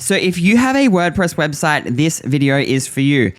So if you have a WordPress website, this video is for you.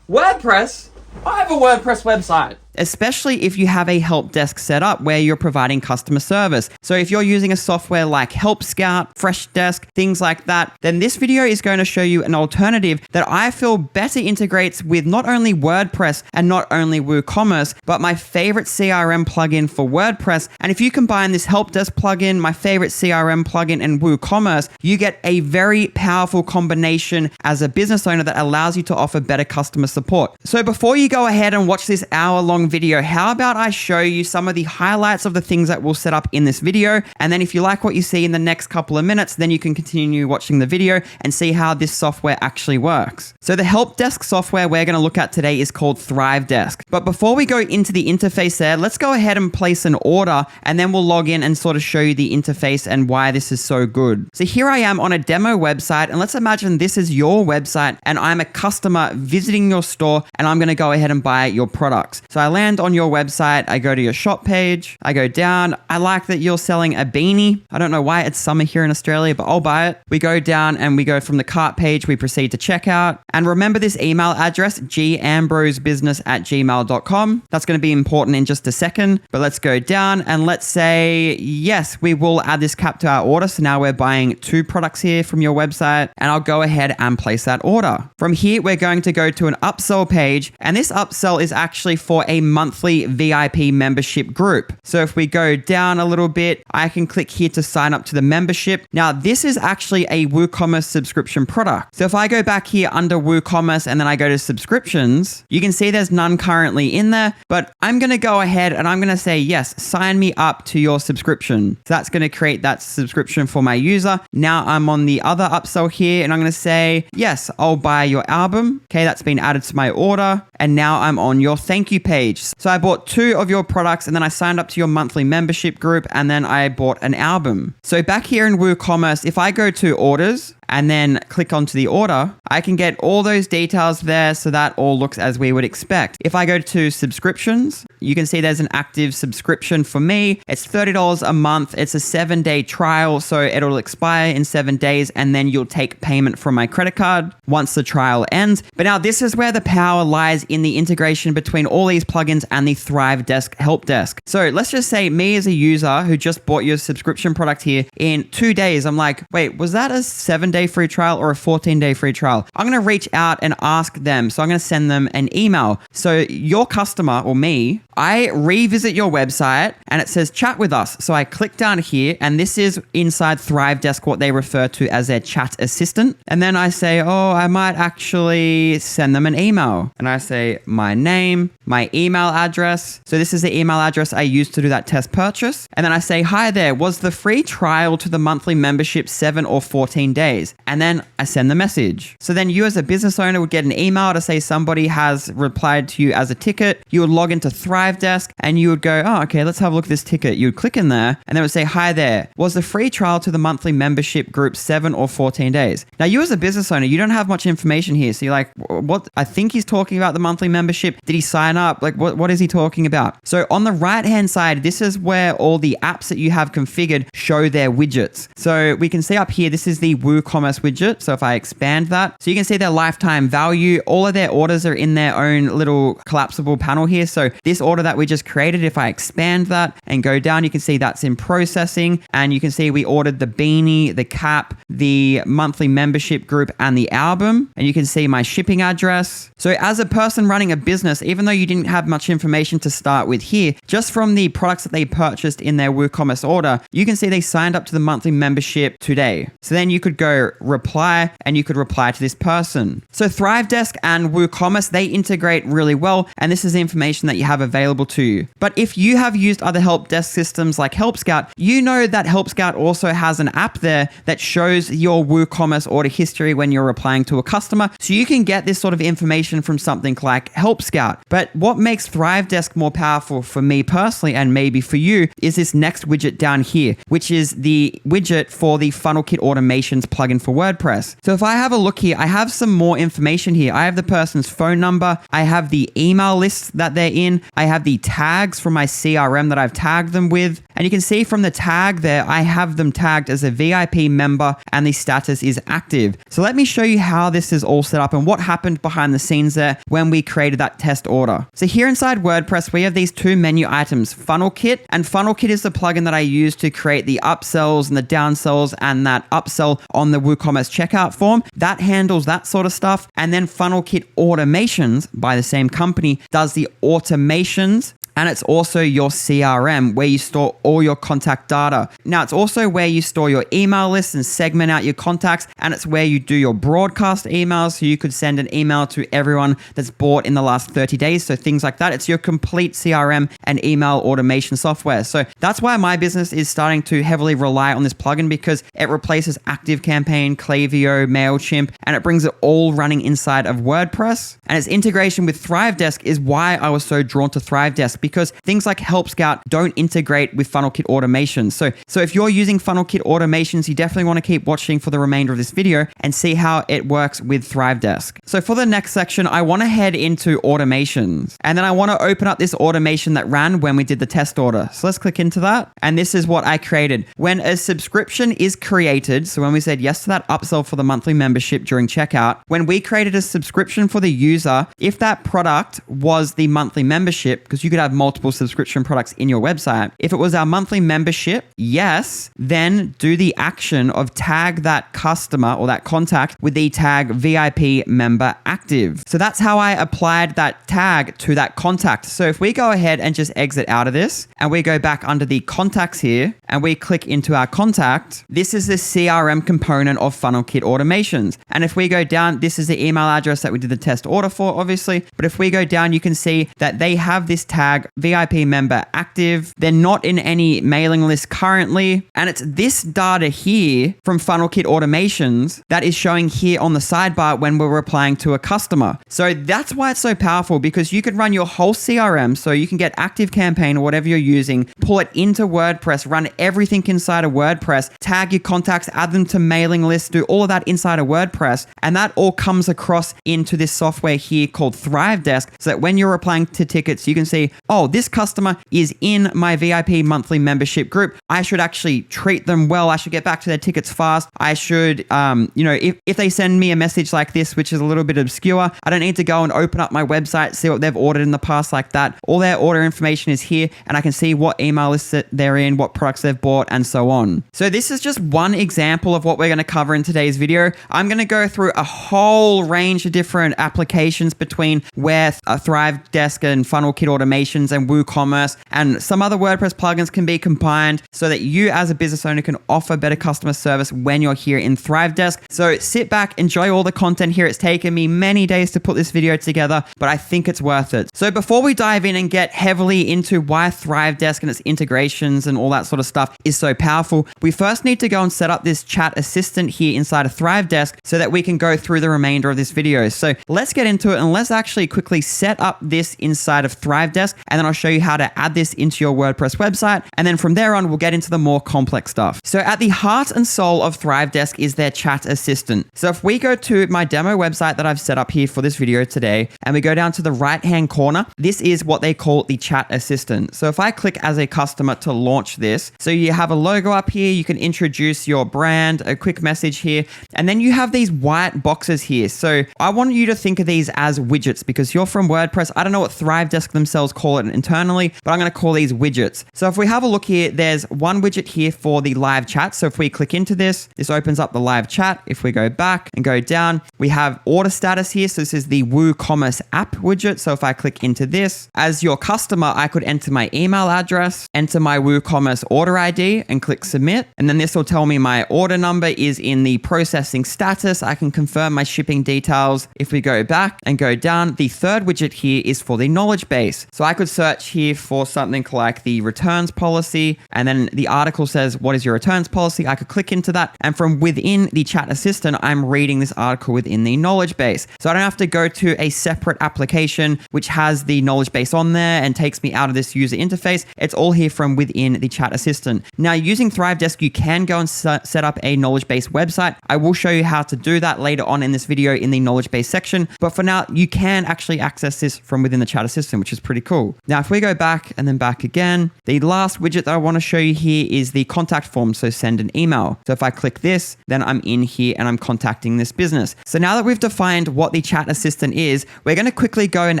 WordPress? I have a WordPress website. Especially if you have a help desk set up where you're providing customer service. So if you're using a software like Help Scout, FreshDesk, things like that, then this video is going to show you an alternative that I feel better integrates with not only WordPress and not only WooCommerce, but my favorite CRM plugin for WordPress. And if you combine this Help Desk plugin, my favorite CRM plugin, and WooCommerce, you get a very powerful combination as a business owner that allows you to offer better customer support. So before you go ahead and watch this hour-long video, how about I show you some of the highlights of the things that we'll set up in this video, and then if you like what you see in the next couple of minutes, then you can continue watching the video and see how this software actually works. So the help desk software we're going to look at today is called ThriveDesk. But before we go into the interface there, let's go ahead and place an order, and then we'll log in and sort of show you the interface and why this is so good. So here I am on a demo website, and let's imagine this is your website and I'm a customer visiting your store, and I'm going to go ahead and buy your products. So I land on your website, I go to your shop page, I go down. I like that you're selling a beanie. I don't know why it's summer here in Australia, but I'll buy it. We go down and we go from the cart page, we proceed to checkout. And remember this email address, gambrosbusiness@gmail.com. That's going to be important in just a second, but let's go down and let's say, yes, we will add this cap to our order. So now we're buying 2 products here from your website, and I'll go ahead and place that order. From here, we're going to go to an upsell page, and this upsell is actually for a monthly VIP membership group. So if we go down a little bit, I can click here to sign up to the membership. Now, this is actually a WooCommerce subscription product. So if I go back here under WooCommerce and then I go to subscriptions, you can see there's none currently in there, but I'm going to go ahead and I'm going to say, yes, sign me up to your subscription. So that's going to create that subscription for my user. Now I'm on the other upsell here and I'm going to say, yes, I'll buy your album. Okay, that's been added to my order. And now I'm on your thank you page. So I bought 2 of your products and then I signed up to your monthly membership group and then I bought an album. So back here in WooCommerce, if I go to orders and then click onto the order, I can get all those details there, so that all looks as we would expect. If I go to subscriptions, you can see there's an active subscription for me. It's $30 a month. It's a 7-day trial, so it'll expire in 7 days, and then you'll take payment from my credit card once the trial ends. But now this is where the power lies in the integration between all these plugins and the ThriveDesk help desk. So let's just say me as a user who just bought your subscription product here, in 2 days, I'm like, wait, was that a 7-day free trial or a 14-day free trial? I'm going to reach out and ask them. So I'm going to send them an email. So your customer or me, I revisit your website and it says chat with us. So I click down here, and this is inside ThriveDesk, what they refer to as their chat assistant. And then I say, oh, I might actually send them an email. And I say my name, my email address. So this is the email address I used to do that test purchase. And then I say, hi there, was the free trial to the monthly membership 7 or 14 days? And then I send the message. So then you as a business owner would get an email to say somebody has replied to you as a ticket. You would log into ThriveDesk and you would go, oh, okay, let's have a look at this ticket. You would click in there and then it would say, hi there, was the free trial to the monthly membership group 7 or 14 days? Now you as a business owner, you don't have much information here. So you're like, what? I think he's talking about the monthly membership. Did he sign up? Like, what is he talking about? So on the right-hand side, this is where all the apps that you have configured show their widgets. So we can see up here, this is the WooCommerce widget. So if I expand that, so you can see their lifetime value, all of their orders are in their own little collapsible panel here. So this order that we just created, if I expand that and go down, you can see that's in processing, and you can see we ordered the beanie, the cap, the monthly membership group, and the album, and you can see my shipping address. So as a person running a business, even though you didn't have much information to start with here, just from the products that they purchased in their WooCommerce order, you can see they signed up to the monthly membership today. So then you could go reply and you could reply to this person. So ThriveDesk and WooCommerce, they integrate really well, and this is the information that you have available to you. But if you have used other help desk systems like Help Scout, you know that Help Scout also has an app there that shows your WooCommerce order history when you're replying to a customer. So you can get this sort of information from something like Help Scout. But what makes ThriveDesk more powerful for me personally, and maybe for you, is this next widget down here, which is the widget for the Funnel Kit Automations plugin for WordPress. So if I have a look here, I have some more information here. I have the person's phone number. I have the email list that they're in. I have the tags from my CRM that I've tagged them with. And you can see from the tag there, I have them tagged as a VIP member and the status is active. So let me show you how this is all set up and what happened behind the scenes there when we created that test order. So here inside WordPress, we have these two menu items, Funnel Kit, and Funnel Kit is the plugin that I use to create the upsells and the downsells and that upsell on the WooCommerce checkout form. That handles that sort of stuff. And then Funnel Kit Automations by the same company does the automations. And it's also your CRM where you store all your contact data. Now, it's also where you store your email lists and segment out your contacts. And it's where you do your broadcast emails. So you could send an email to everyone that's bought in the last 30 days. So things like that. It's your complete CRM and email automation software. So that's why my business is starting to heavily rely on this plugin because it replaces ActiveCampaign, Klaviyo, MailChimp, and it brings it all running inside of WordPress. And its integration with ThriveDesk is why I was so drawn to ThriveDesk, because things like Help Scout don't integrate with Funnel Kit automations. So if you're using Funnel Kit automations, you definitely want to keep watching for the remainder of this video and see how it works with ThriveDesk. So for the next section, I want to head into automations. And then I want to open up this automation that ran when we did the test order. So let's click into that. And this is what I created. When a subscription is created, so when we said yes to that upsell for the monthly membership during checkout, when we created a subscription for the user, if that product was the monthly membership, because you could have multiple subscription products in your website. If it was our monthly membership, yes, then do the action of tag that customer or that contact with the tag VIP member active. So that's how I applied that tag to that contact. So if we go ahead and just exit out of this and we go back under the contacts here and we click into our contact, this is the CRM component of Funnel Kit automations. And if we go down, this is the email address that we did the test order for, obviously. But if we go down, you can see that they have this tag VIP member active. They're not in any mailing list currently. And it's this data here from Funnel Kit automations that is showing here on the sidebar when we're replying to a customer. So that's why it's so powerful, because you could run your whole CRM. So you can get ActiveCampaign or whatever you're using, pull it into WordPress, run everything inside of WordPress, tag your contacts, add them to mailing lists, do all of that inside of WordPress. And that all comes across into this software here called ThriveDesk, so that when you're replying to tickets, you can see, oh, this customer is in my VIP monthly membership group. I should actually treat them well. I should get back to their tickets fast. I should, if they send me a message like this, which is a little bit obscure, I don't need to go and open up my website, see what they've ordered in the past like that. All their order information is here, and I can see what email list that they're in, what products they've bought, and so on. So this is just one example of what we're going to cover in today's video. I'm going to go through a whole range of different applications between where ThriveDesk and Funnel Kit automations and WooCommerce and some other WordPress plugins can be combined so that you as a business owner can offer better customer service when you're here in ThriveDesk. So sit back, enjoy all the content here. It's taken me many days to put this video together, but I think it's worth it. So before we dive in and get heavily into why ThriveDesk and its integrations and all that sort of stuff is so powerful, we first need to go and set up this chat assistant here inside of ThriveDesk so that we can go through the remainder of this video. So let's get into it and let's actually quickly set up this inside of ThriveDesk, and then I'll show you how to add this into your WordPress website. And then from there on, we'll get into the more complex stuff. So at the heart and soul of ThriveDesk is their chat assistant. So if we go to my demo website that I've set up here for this video today, and we go down to the right-hand corner, this is what they call the chat assistant. So if I click as a customer to launch this, so you have a logo up here, you can introduce your brand, a quick message here, and then you have these white boxes here. So I want you to think of these as widgets because you're from WordPress. I don't know what ThriveDesk themselves call it internally, but I'm going to call these widgets. So if we have a look here, there's one widget here for the live chat. So if we click into this, this opens up the live chat. If we go back and go down, we have order status here. So this is the WooCommerce app widget. So if I click into this, as your customer, I could enter my email address, enter my WooCommerce order ID and click submit. And then this will tell me my order number is in the processing status. I can confirm my shipping details. If we go back and go down, the third widget here is for the knowledge base. So I could search here for something like the returns policy, and then the article says, what is your returns policy? I could click into that. And from within the chat assistant, I'm reading this article within the knowledge base. So I don't have to go to a separate application, which has the knowledge base on there and takes me out of this user interface. It's all here from within the chat assistant. Now, using ThriveDesk, you can go and set up a knowledge base website. I will show you how to do that later on in this video in the knowledge base section. But for now, you can actually access this from within the chat assistant, which is pretty cool. cool. Now, if we go back and then back again, the last widget that I want to show you here is the contact form. So send an email. So if I click this, then I'm in here and I'm contacting this business. So now that we've defined what the chat assistant is, we're going to quickly go and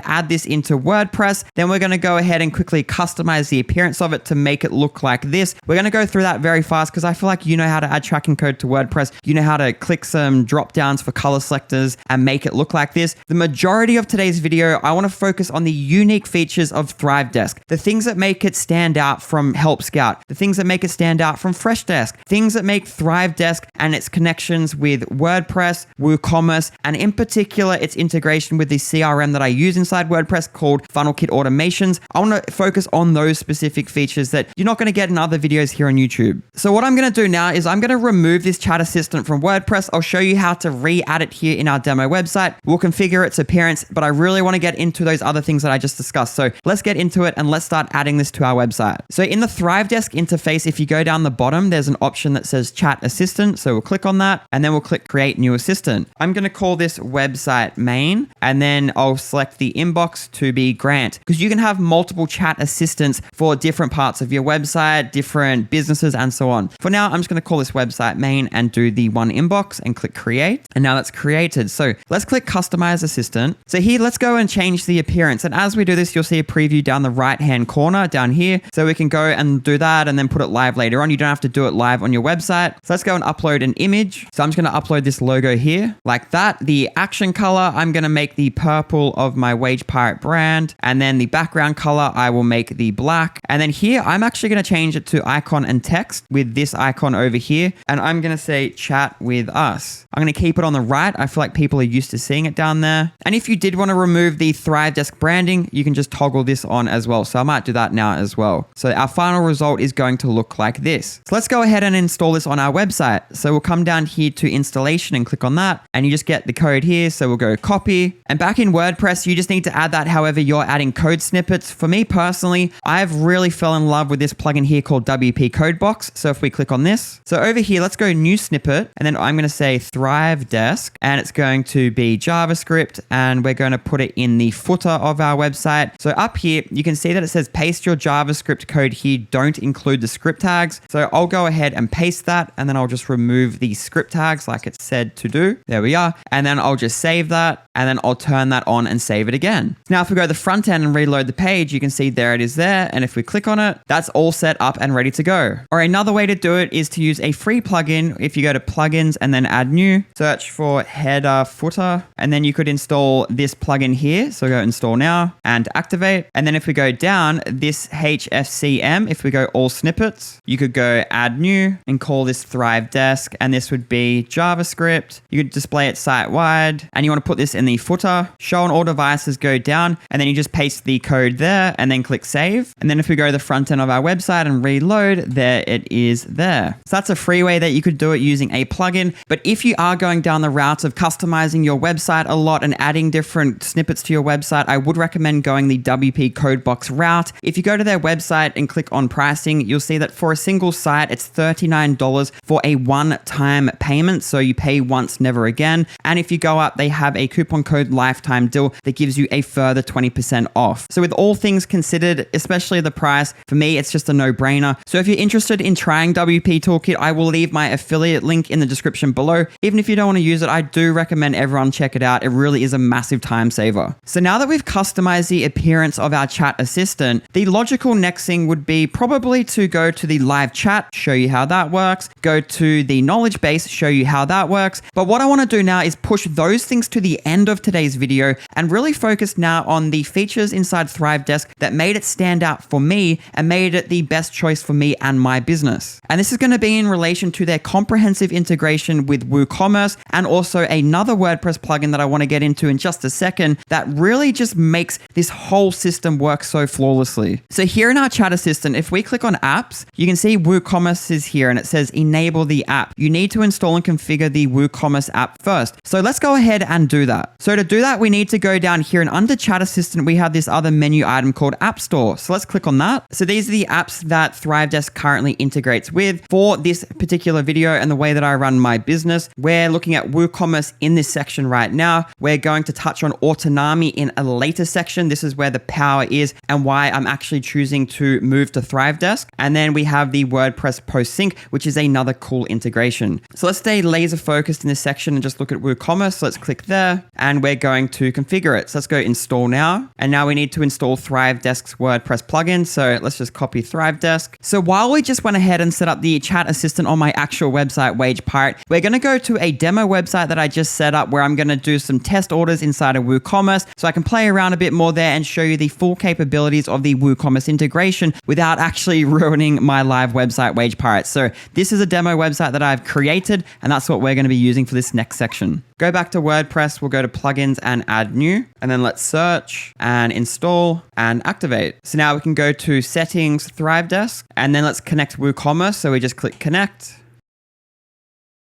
add this into WordPress. Then we're going to go ahead and quickly customize the appearance of it to make it look like this. We're going to go through that very fast because I feel like you know how to add tracking code to WordPress. You know how to click some drop downs for color selectors and make it look like this. The majority of today's video, I want to focus on the unique features of ThriveDesk, the things that make it stand out from Help Scout, the things that make it stand out from FreshDesk, things that make ThriveDesk and its connections with WordPress, WooCommerce, and in particular, its integration with the CRM that I use inside WordPress called Funnel Kit Automations. I want to focus on those specific features that you're not going to get in other videos here on YouTube. So what I'm going to do now is I'm going to remove this chat assistant from WordPress. I'll show you how to re-add it here in our demo website. We'll configure its appearance, but I really want to get into those other things that I just discussed. So let's get into it and let's start adding this to our website. So in the ThriveDesk interface, if you go down the bottom, there's an option that says chat assistant. So we'll click on that and then we'll click create new assistant. I'm going to call this website main and then I'll select the inbox to be Grant because you can have multiple chat assistants for different parts of your website, different businesses and so on. For now, I'm just going to call this website main and do the one inbox and click create. And now that's created. So let's click customize assistant. So here, let's go and change the appearance. And as we do this, you'll see a preview down the right-hand corner down here. So we can go and do that and then put it live later on. You don't have to do it live on your website. So let's go and upload an image. So I'm just going to upload this logo here like that. The action color, I'm going to make the purple of my Wage Pirate brand. And then the background color, I will make the black. And then here, I'm actually going to change it to icon and text with this icon over here. And I'm going to say chat with us. I'm going to keep it on the right. I feel like people are used to seeing it down there. And if you did want to remove the ThriveDesk branding, you can just toggle this on as well. So I might do that now as well. So our final result is going to look like this. So let's go ahead and install this on our website. So we'll come down here to installation and click on that. And you just get the code here. So we'll go copy. And back in WordPress, you just need to add that however you're adding code snippets. For me personally, I've really fell in love with this plugin here called WP Codebox. So if we click on this, so over here, let's go new snippet. And then I'm going to say ThriveDesk and it's going to be JavaScript and we're going to put it in the footer of our website. So up here, you can see that it says paste your JavaScript code here. Don't include the script tags. So I'll go ahead and paste that and then I'll just remove the script tags like it said to do. There we are. And then I'll just save that and then I'll turn that on and save it again. Now, if we go to the front end and reload the page, you can see there it is there. And if we click on it, that's all set up and ready to go. Or another way to do it is to use a free plugin. If you go to plugins and then add new, search for header footer, and then you could install this plugin here. So go install now and activate. And then if we go down this HFCM, if we go all snippets, you could go add new and call this ThriveDesk. And this would be JavaScript. You could display it site wide and you want to put this in the footer, show on all devices, go down, and then you just paste the code there and then click save. And then if we go to the front end of our website and reload, there it is there. So that's a free way that you could do it using a plugin. But if you are going down the route of customizing your website a lot and adding different snippets to your website, I would recommend going the WP Codebox route. If you go to their website and click on pricing, you'll see that for a single site, it's $39 for a one-time payment. So you pay once, never again. And if you go up, they have a coupon code lifetime deal that gives you a further 20% off. So with all things considered, especially the price, for me, it's just a no-brainer. So if you're interested in trying WP Toolkit, I will leave my affiliate link in the description below. Even if you don't want to use it, I do recommend everyone check it out. It really is a massive time saver. So now that we've customized the appearance of our chat assistant, the logical next thing would be probably to go to the live chat, show you how that works, go to the knowledge base, show you how that works. But what I want to do now is push those things to the end of today's video and really focus now on the features inside ThriveDesk that made it stand out for me and made it the best choice for me and my business. And this is going to be in relation to their comprehensive integration with WooCommerce and also another WordPress plugin that I want to get into in just a second that really just makes this whole system work so flawlessly. So here in our chat assistant, if we click on apps, you can see WooCommerce is here and it says enable the app. You need to install and configure the WooCommerce app first. So let's go ahead and do that. So to do that, we need to go down here and under chat assistant, we have this other menu item called App Store. So let's click on that. So these are the apps that ThriveDesk currently integrates with. For this particular video and the way that I run my business, we're looking at WooCommerce in this section right now. We're going to touch on Autonami in a later section. This is where the how it is and why I'm actually choosing to move to ThriveDesk. And then we have the WordPress post sync, which is another cool integration. So let's stay laser focused in this section and just look at WooCommerce. So let's click there and we're going to configure it. So let's go install now. And now we need to install ThriveDesk's WordPress plugin. So let's just copy ThriveDesk. So while we just went ahead and set up the chat assistant on my actual website, Wage Pirate, we're going to go to a demo website that I just set up where I'm going to do some test orders inside of WooCommerce so I can play around a bit more there and show you the full capabilities of the WooCommerce integration without actually ruining my live website, Wage Pirate. So this is a demo website that I've created, and that's what we're going to be using for this next section. Go back to WordPress, we'll go to plugins and add new, and then let's search and install and activate. So now we can go to settings, ThriveDesk, and then let's connect WooCommerce. So we just click connect.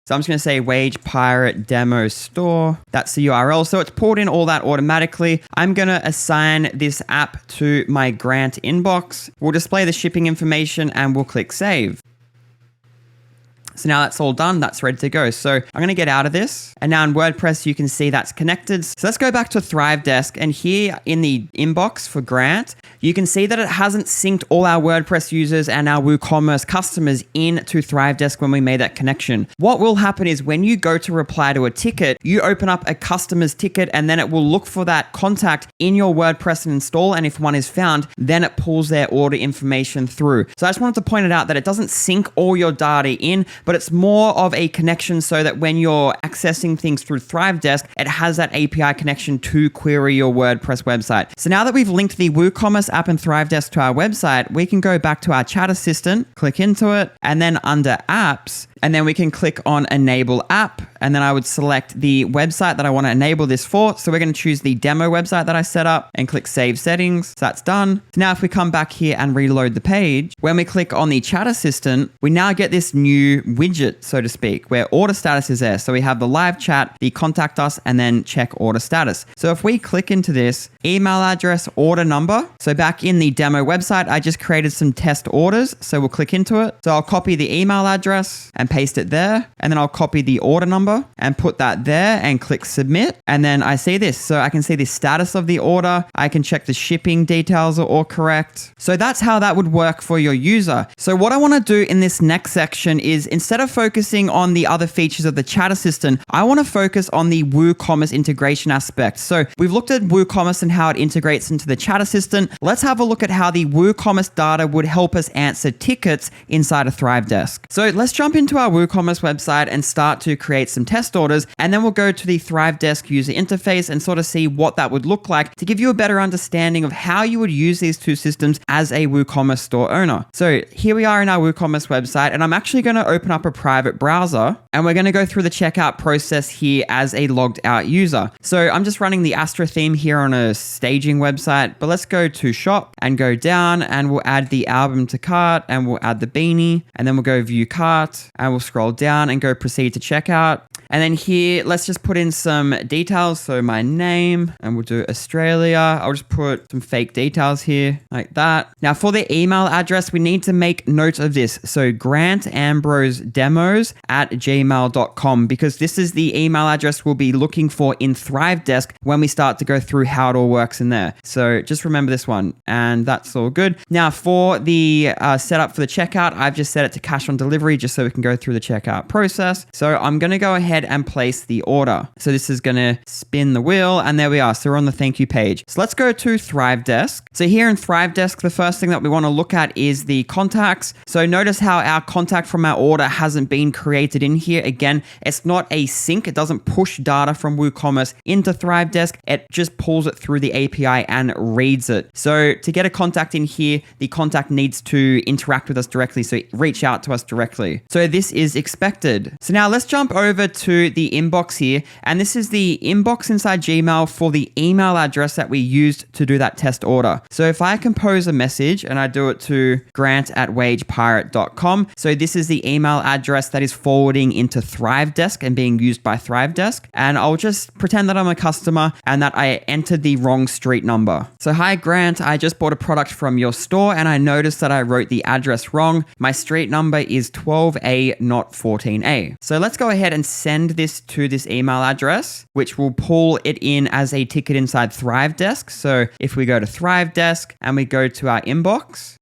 So I'm just going to say Wage Pirate Demo Store. That's the URL. So it's pulled in all that automatically. I'm going to assign this app to my Grant inbox. We'll display the shipping information and we'll click save. So now that's all done, that's ready to go. So I'm going to get out of this. And now in WordPress, you can see that's connected. So let's go back to ThriveDesk. And here in the inbox for Grant, you can see that it hasn't synced all our WordPress users and our WooCommerce customers into ThriveDesk when we made that connection. What will happen is when you go to reply to a ticket, you open up a customer's ticket and then it will look for that contact in your WordPress and install. And if one is found, then it pulls their order information through. So I just wanted to point it out that it doesn't sync all your data in, but it's more of a connection so that when you're accessing things through ThriveDesk, it has that API connection to query your WordPress website. So now that we've linked the WooCommerce app and ThriveDesk to our website, we can go back to our chat assistant, click into it, and then under apps, and then we can click on enable app. And then I would select the website that I want to enable this for. So we're going to choose the demo website that I set up and click save settings. So that's done. So now if we come back here and reload the page, when we click on the chat assistant, we now get this new widget, so to speak, where order status is there. So we have the live chat, the contact us, and then check order status. So if we click into this, email address, order number. So back in the demo website, I just created some test orders. So we'll click into it. So I'll copy the email address and paste it there. And then I'll copy the order number and put that there and click submit. And then I see this. So I can see the status of the order. I can check the shipping details are all correct. So that's how that would work for your user. So what I want to do in this next section is instead of focusing on the other features of the chat assistant, I want to focus on the WooCommerce integration aspect. So we've looked at WooCommerce and how it integrates into the chat assistant. Let's have a look at how the WooCommerce data would help us answer tickets inside of ThriveDesk. So let's jump into our WooCommerce website and start to create some test orders. And then we'll go to the ThriveDesk user interface and sort of see what that would look like to give you a better understanding of how you would use these two systems as a WooCommerce store owner. So here we are in our WooCommerce website, and I'm actually going to open up a private browser and we're going to go through the checkout process here as a logged out user. So I'm just running the Astra theme here on a staging website, but let's go to shop and go down and we'll add the album to cart and we'll add the beanie and then we'll go view cart and we'll scroll down and go proceed to checkout. And then here, let's just put in some details. So my name, and we'll do Australia. I'll just put some fake details here like that. Now for the email address, we need to make note of this. So grantambrosedemos@gmail.com, because this is the email address we'll be looking for in ThriveDesk when we start to go through how it all works in there. So just remember this one, and that's all good. Now for the setup for the checkout, I've just set it to cash on delivery just so we can go through the checkout process. So I'm going to go ahead and place the order. So this is going to spin the wheel, and there we are. So we're on the thank you page. So let's go to ThriveDesk. So here in ThriveDesk, the first thing that we want to look at is the contacts. So notice how our contact from our order hasn't been created in here. Again, it's not a sync. It doesn't push data from WooCommerce into ThriveDesk. It just pulls it through the API and reads it. So to get a contact in here, the contact needs to interact with us directly. So reach out to us directly. So this is expected. So now let's jump over to the inbox here. And this is the inbox inside Gmail for the email address that we used to do that test order. So if I compose a message and I do it to grant@wagepirate.com. So this is the email address that is forwarding into ThriveDesk and being used by ThriveDesk. And I'll just pretend that I'm a customer and that I entered the wrong street number. So hi Grant, I just bought a product from your store and I noticed that I wrote the address wrong. My street number is 12A, not 14A. So let's go ahead and send send this to this email address, which will pull it in as a ticket inside ThriveDesk. So if we go to ThriveDesk and we go to our inbox,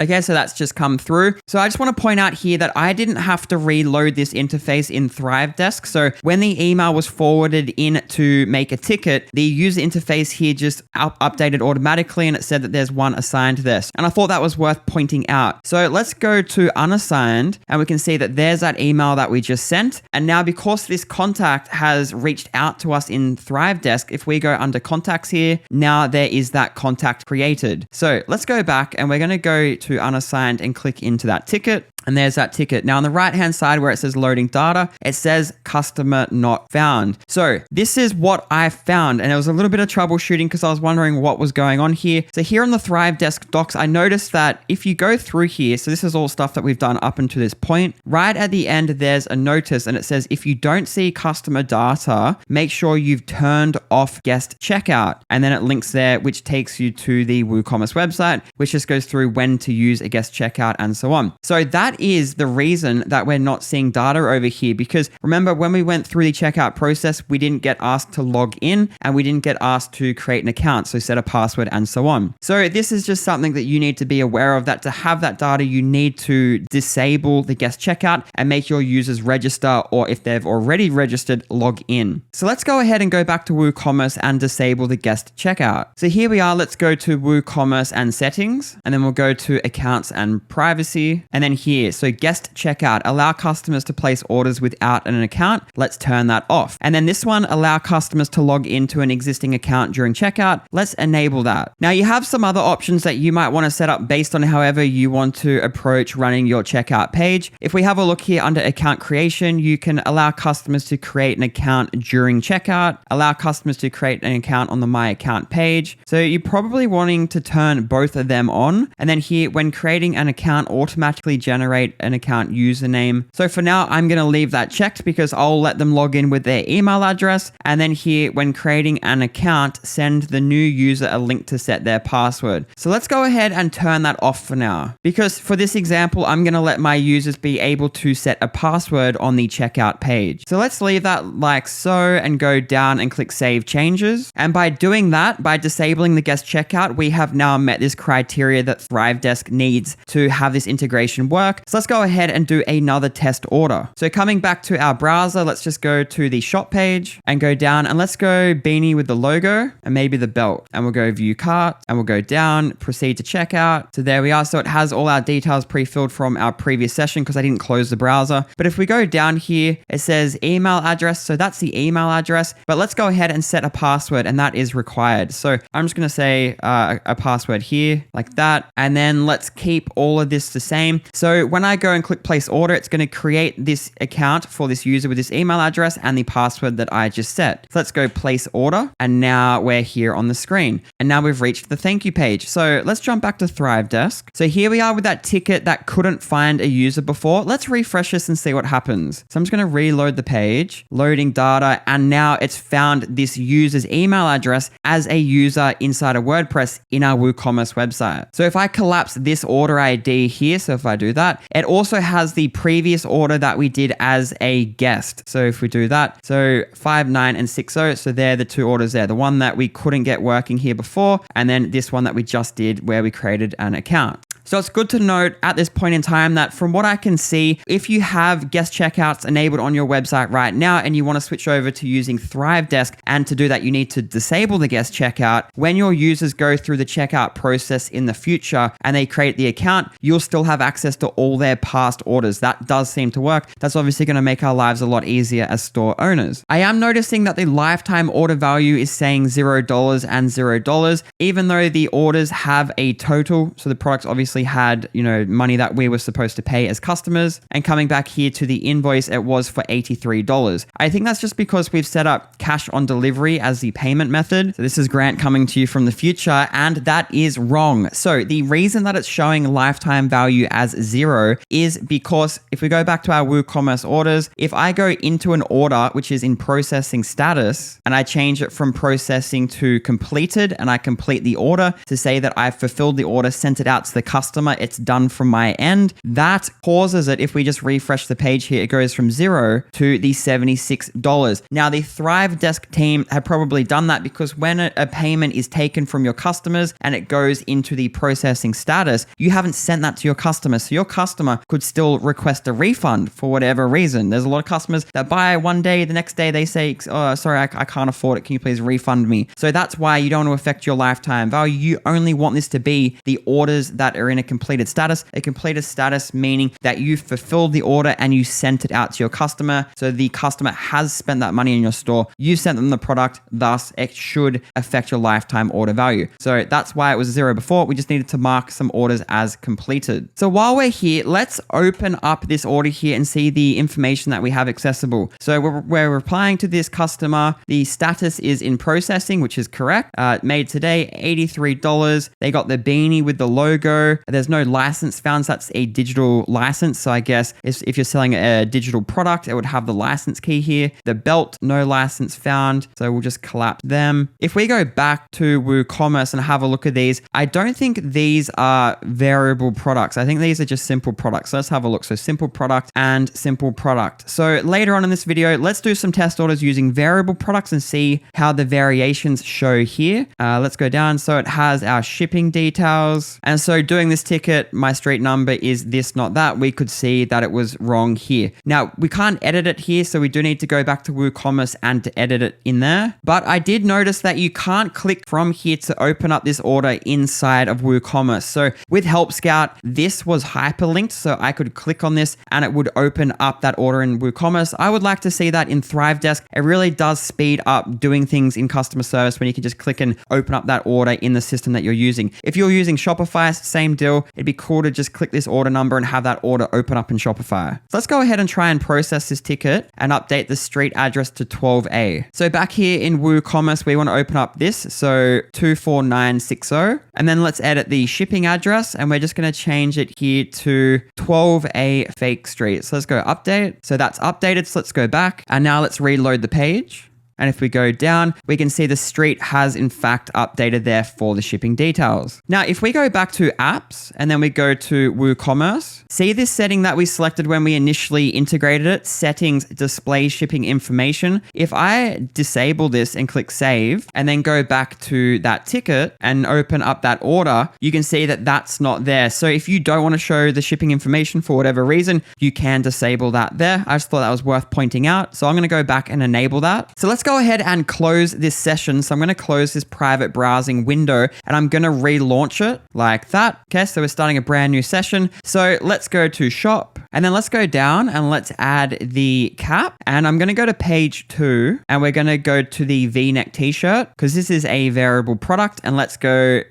okay, so that's just come through. So I just want to point out here that I didn't have to reload this interface in ThriveDesk. So when the email was forwarded in to make a ticket, the user interface here just updated automatically, and it said that there's one assigned to this. And I thought that was worth pointing out. So let's go to unassigned, and we can see that there's that email that we just sent. And now because this contact has reached out to us in ThriveDesk, if we go under contacts here, now there is that contact created. So let's go back, and we're going to go to unassigned and click into that ticket. And there's that ticket. Now on the right hand side where it says loading data, it says customer not found. So this is what I found. And it was a little bit of troubleshooting because I was wondering what was going on here. So here on the ThriveDesk docs, I noticed that if you go through here, so this is all stuff that we've done up until this point, right at the end, there's a notice and it says, if you don't see customer data, make sure you've turned off guest checkout. And then it links there, which takes you to the WooCommerce website, which just goes through when to use a guest checkout and so on. So that is the reason that we're not seeing data over here, because remember when we went through the checkout process, we didn't get asked to log in and we didn't get asked to create an account, so set a password and so on. So this is just something that you need to be aware of, that to have that data, you need to disable the guest checkout and make your users register, or if they've already registered, log in. So let's go ahead and go back to WooCommerce and disable the guest checkout. So here we are, let's go to WooCommerce and settings, and then we'll go to accounts and privacy, and then here, so guest checkout, allow customers to place orders without an account. Let's turn that off. And then this one, allow customers to log into an existing account during checkout. Let's enable that. Now you have some other options that you might want to set up based on however you want to approach running your checkout page. If we have a look here under account creation, you can allow customers to create an account during checkout, allow customers to create an account on the My Account page. So you're probably wanting to turn both of them on. And then here, when creating an account, automatically generate an account username. So for now, I'm going to leave that checked because I'll let them log in with their email address. And then here, when creating an account, send the new user a link to set their password. So let's go ahead and turn that off for now, because for this example, I'm going to let my users be able to set a password on the checkout page. So let's leave that like so and go down and click Save Changes. And by doing that, by disabling the guest checkout, we have now met this criteria that ThriveDesk needs to have this integration work. So let's go ahead and do another test order. So coming back to our browser, let's just go to the shop page and go down, and let's go beanie with the logo and maybe the belt, and we'll go view cart and we'll go down, proceed to checkout. So there we are. So it has all our details pre-filled from our previous session because I didn't close the browser. But if we go down here, it says email address. So that's the email address, but let's go ahead and set a password, and that is required. So I'm just going to say a password here like that. And then let's keep all of this the same. So when I go and click place order, it's going to create this account for this user with this email address and the password that I just set. So let's go place order. And now we're here on the screen. And now we've reached the thank you page. So let's jump back to ThriveDesk. So here we are with that ticket that couldn't find a user before. Let's refresh this and see what happens. So I'm just going to reload the page, loading data. And now it's found this user's email address as a user inside of WordPress in our WooCommerce website. So if I collapse this order ID here, so if I do that, it also has the previous order that we did as a guest. So if we do that, so 5, 9, and 60. So they're the two orders there. The one that we couldn't get working here before, and then this one that we just did where we created an account. So it's good to note at this point in time that from what I can see, if you have guest checkouts enabled on your website right now and you want to switch over to using ThriveDesk, and to do that, you need to disable the guest checkout. When your users go through the checkout process in the future and they create the account, you'll still have access to all their past orders. That does seem to work. That's obviously going to make our lives a lot easier as store owners. I am noticing that the lifetime order value is saying $0 and $0, even though the orders have a total. So the products obviously had, money that we were supposed to pay as customers. And coming back here to the invoice, it was for $83. I think that's just because we've set up cash on delivery as the payment method. So this is Grant coming to you from the future, and that is wrong. So the reason that it's showing lifetime value as 0 is because if we go back to our WooCommerce orders, if I go into an order which is in processing status and I change it from processing to completed, and I complete the order to say that I've fulfilled the order, sent it out to the customer, customer. It's done from my end. That causes it, if we just refresh the page here, it goes from $0 to the $76. Now, the ThriveDesk team have probably done that because when a payment is taken from your customers and it goes into the processing status, you haven't sent that to your customer. So your customer could still request a refund for whatever reason. There's a lot of customers that buy one day, the next day they say, oh, sorry, I can't afford it. Can you please refund me? So that's why you don't want to affect your lifetime value. You only want this to be the orders that are in a completed status. A completed status meaning that you fulfilled the order and you sent it out to your customer. So the customer has spent that money in your store. You sent them the product, thus it should affect your lifetime order value. So that's why it was 0 before. We just needed to mark some orders as completed. So while we're here, let's open up this order here and see the information that we have accessible. So we're replying to this customer. The status is in processing, which is correct. Made today, $83. They got the beanie with the logo. There's no license found. So that's a digital license. So I guess if you're selling a digital product, it would have the license key here. The belt, no license found. So we'll just collapse them. If we go back to WooCommerce and have a look at these, I don't think these are variable products. I think these are just simple products. So let's have a look. So simple product and simple product. So later on in this video, let's do some test orders using variable products and see how the variations show here. Let's go down. So it has our shipping details. And so doing this ticket, my street number is this, not that. We could see that it was wrong here. Now, we can't edit it here, so we do need to go back to WooCommerce and to edit it in there. But I did notice that you can't click from here to open up this order inside of WooCommerce. So with Help Scout, this was hyperlinked, so I could click on this and it would open up that order in WooCommerce. I would like to see that in ThriveDesk. It really does speed up doing things in customer service when you can just click and open up that order in the system that you're using. If you're using Shopify, same deal. It'd be cool to just click this order number and have that order open up in Shopify. So let's go ahead and try and process this ticket and update the street address to 12A. So back here in WooCommerce, we want to open up this. So 24960. And then let's edit the shipping address and we're just going to change it here to 12A Fake Street. So let's go update. So that's updated. So let's go back and now let's reload the page. And if we go down, we can see the street has in fact updated there for the shipping details. Now, if we go back to apps and then we go to WooCommerce, see this setting that we selected when we initially integrated it, settings, display shipping information. If I disable this and click save and then go back to that ticket and open up that order, you can see that that's not there. So if you don't want to show the shipping information for whatever reason, you can disable that there. I just thought that was worth pointing out. So I'm going to go back and enable that. So let's go ahead and close this session. So I'm going to close this private browsing window and I'm going to relaunch it like that. Okay, so we're starting a brand new session. So let's go to shop and then let's go down and let's add the cap. And I'm going to go to page 2 and we're going to go to the V-neck t-shirt because this is a variable product, and let's go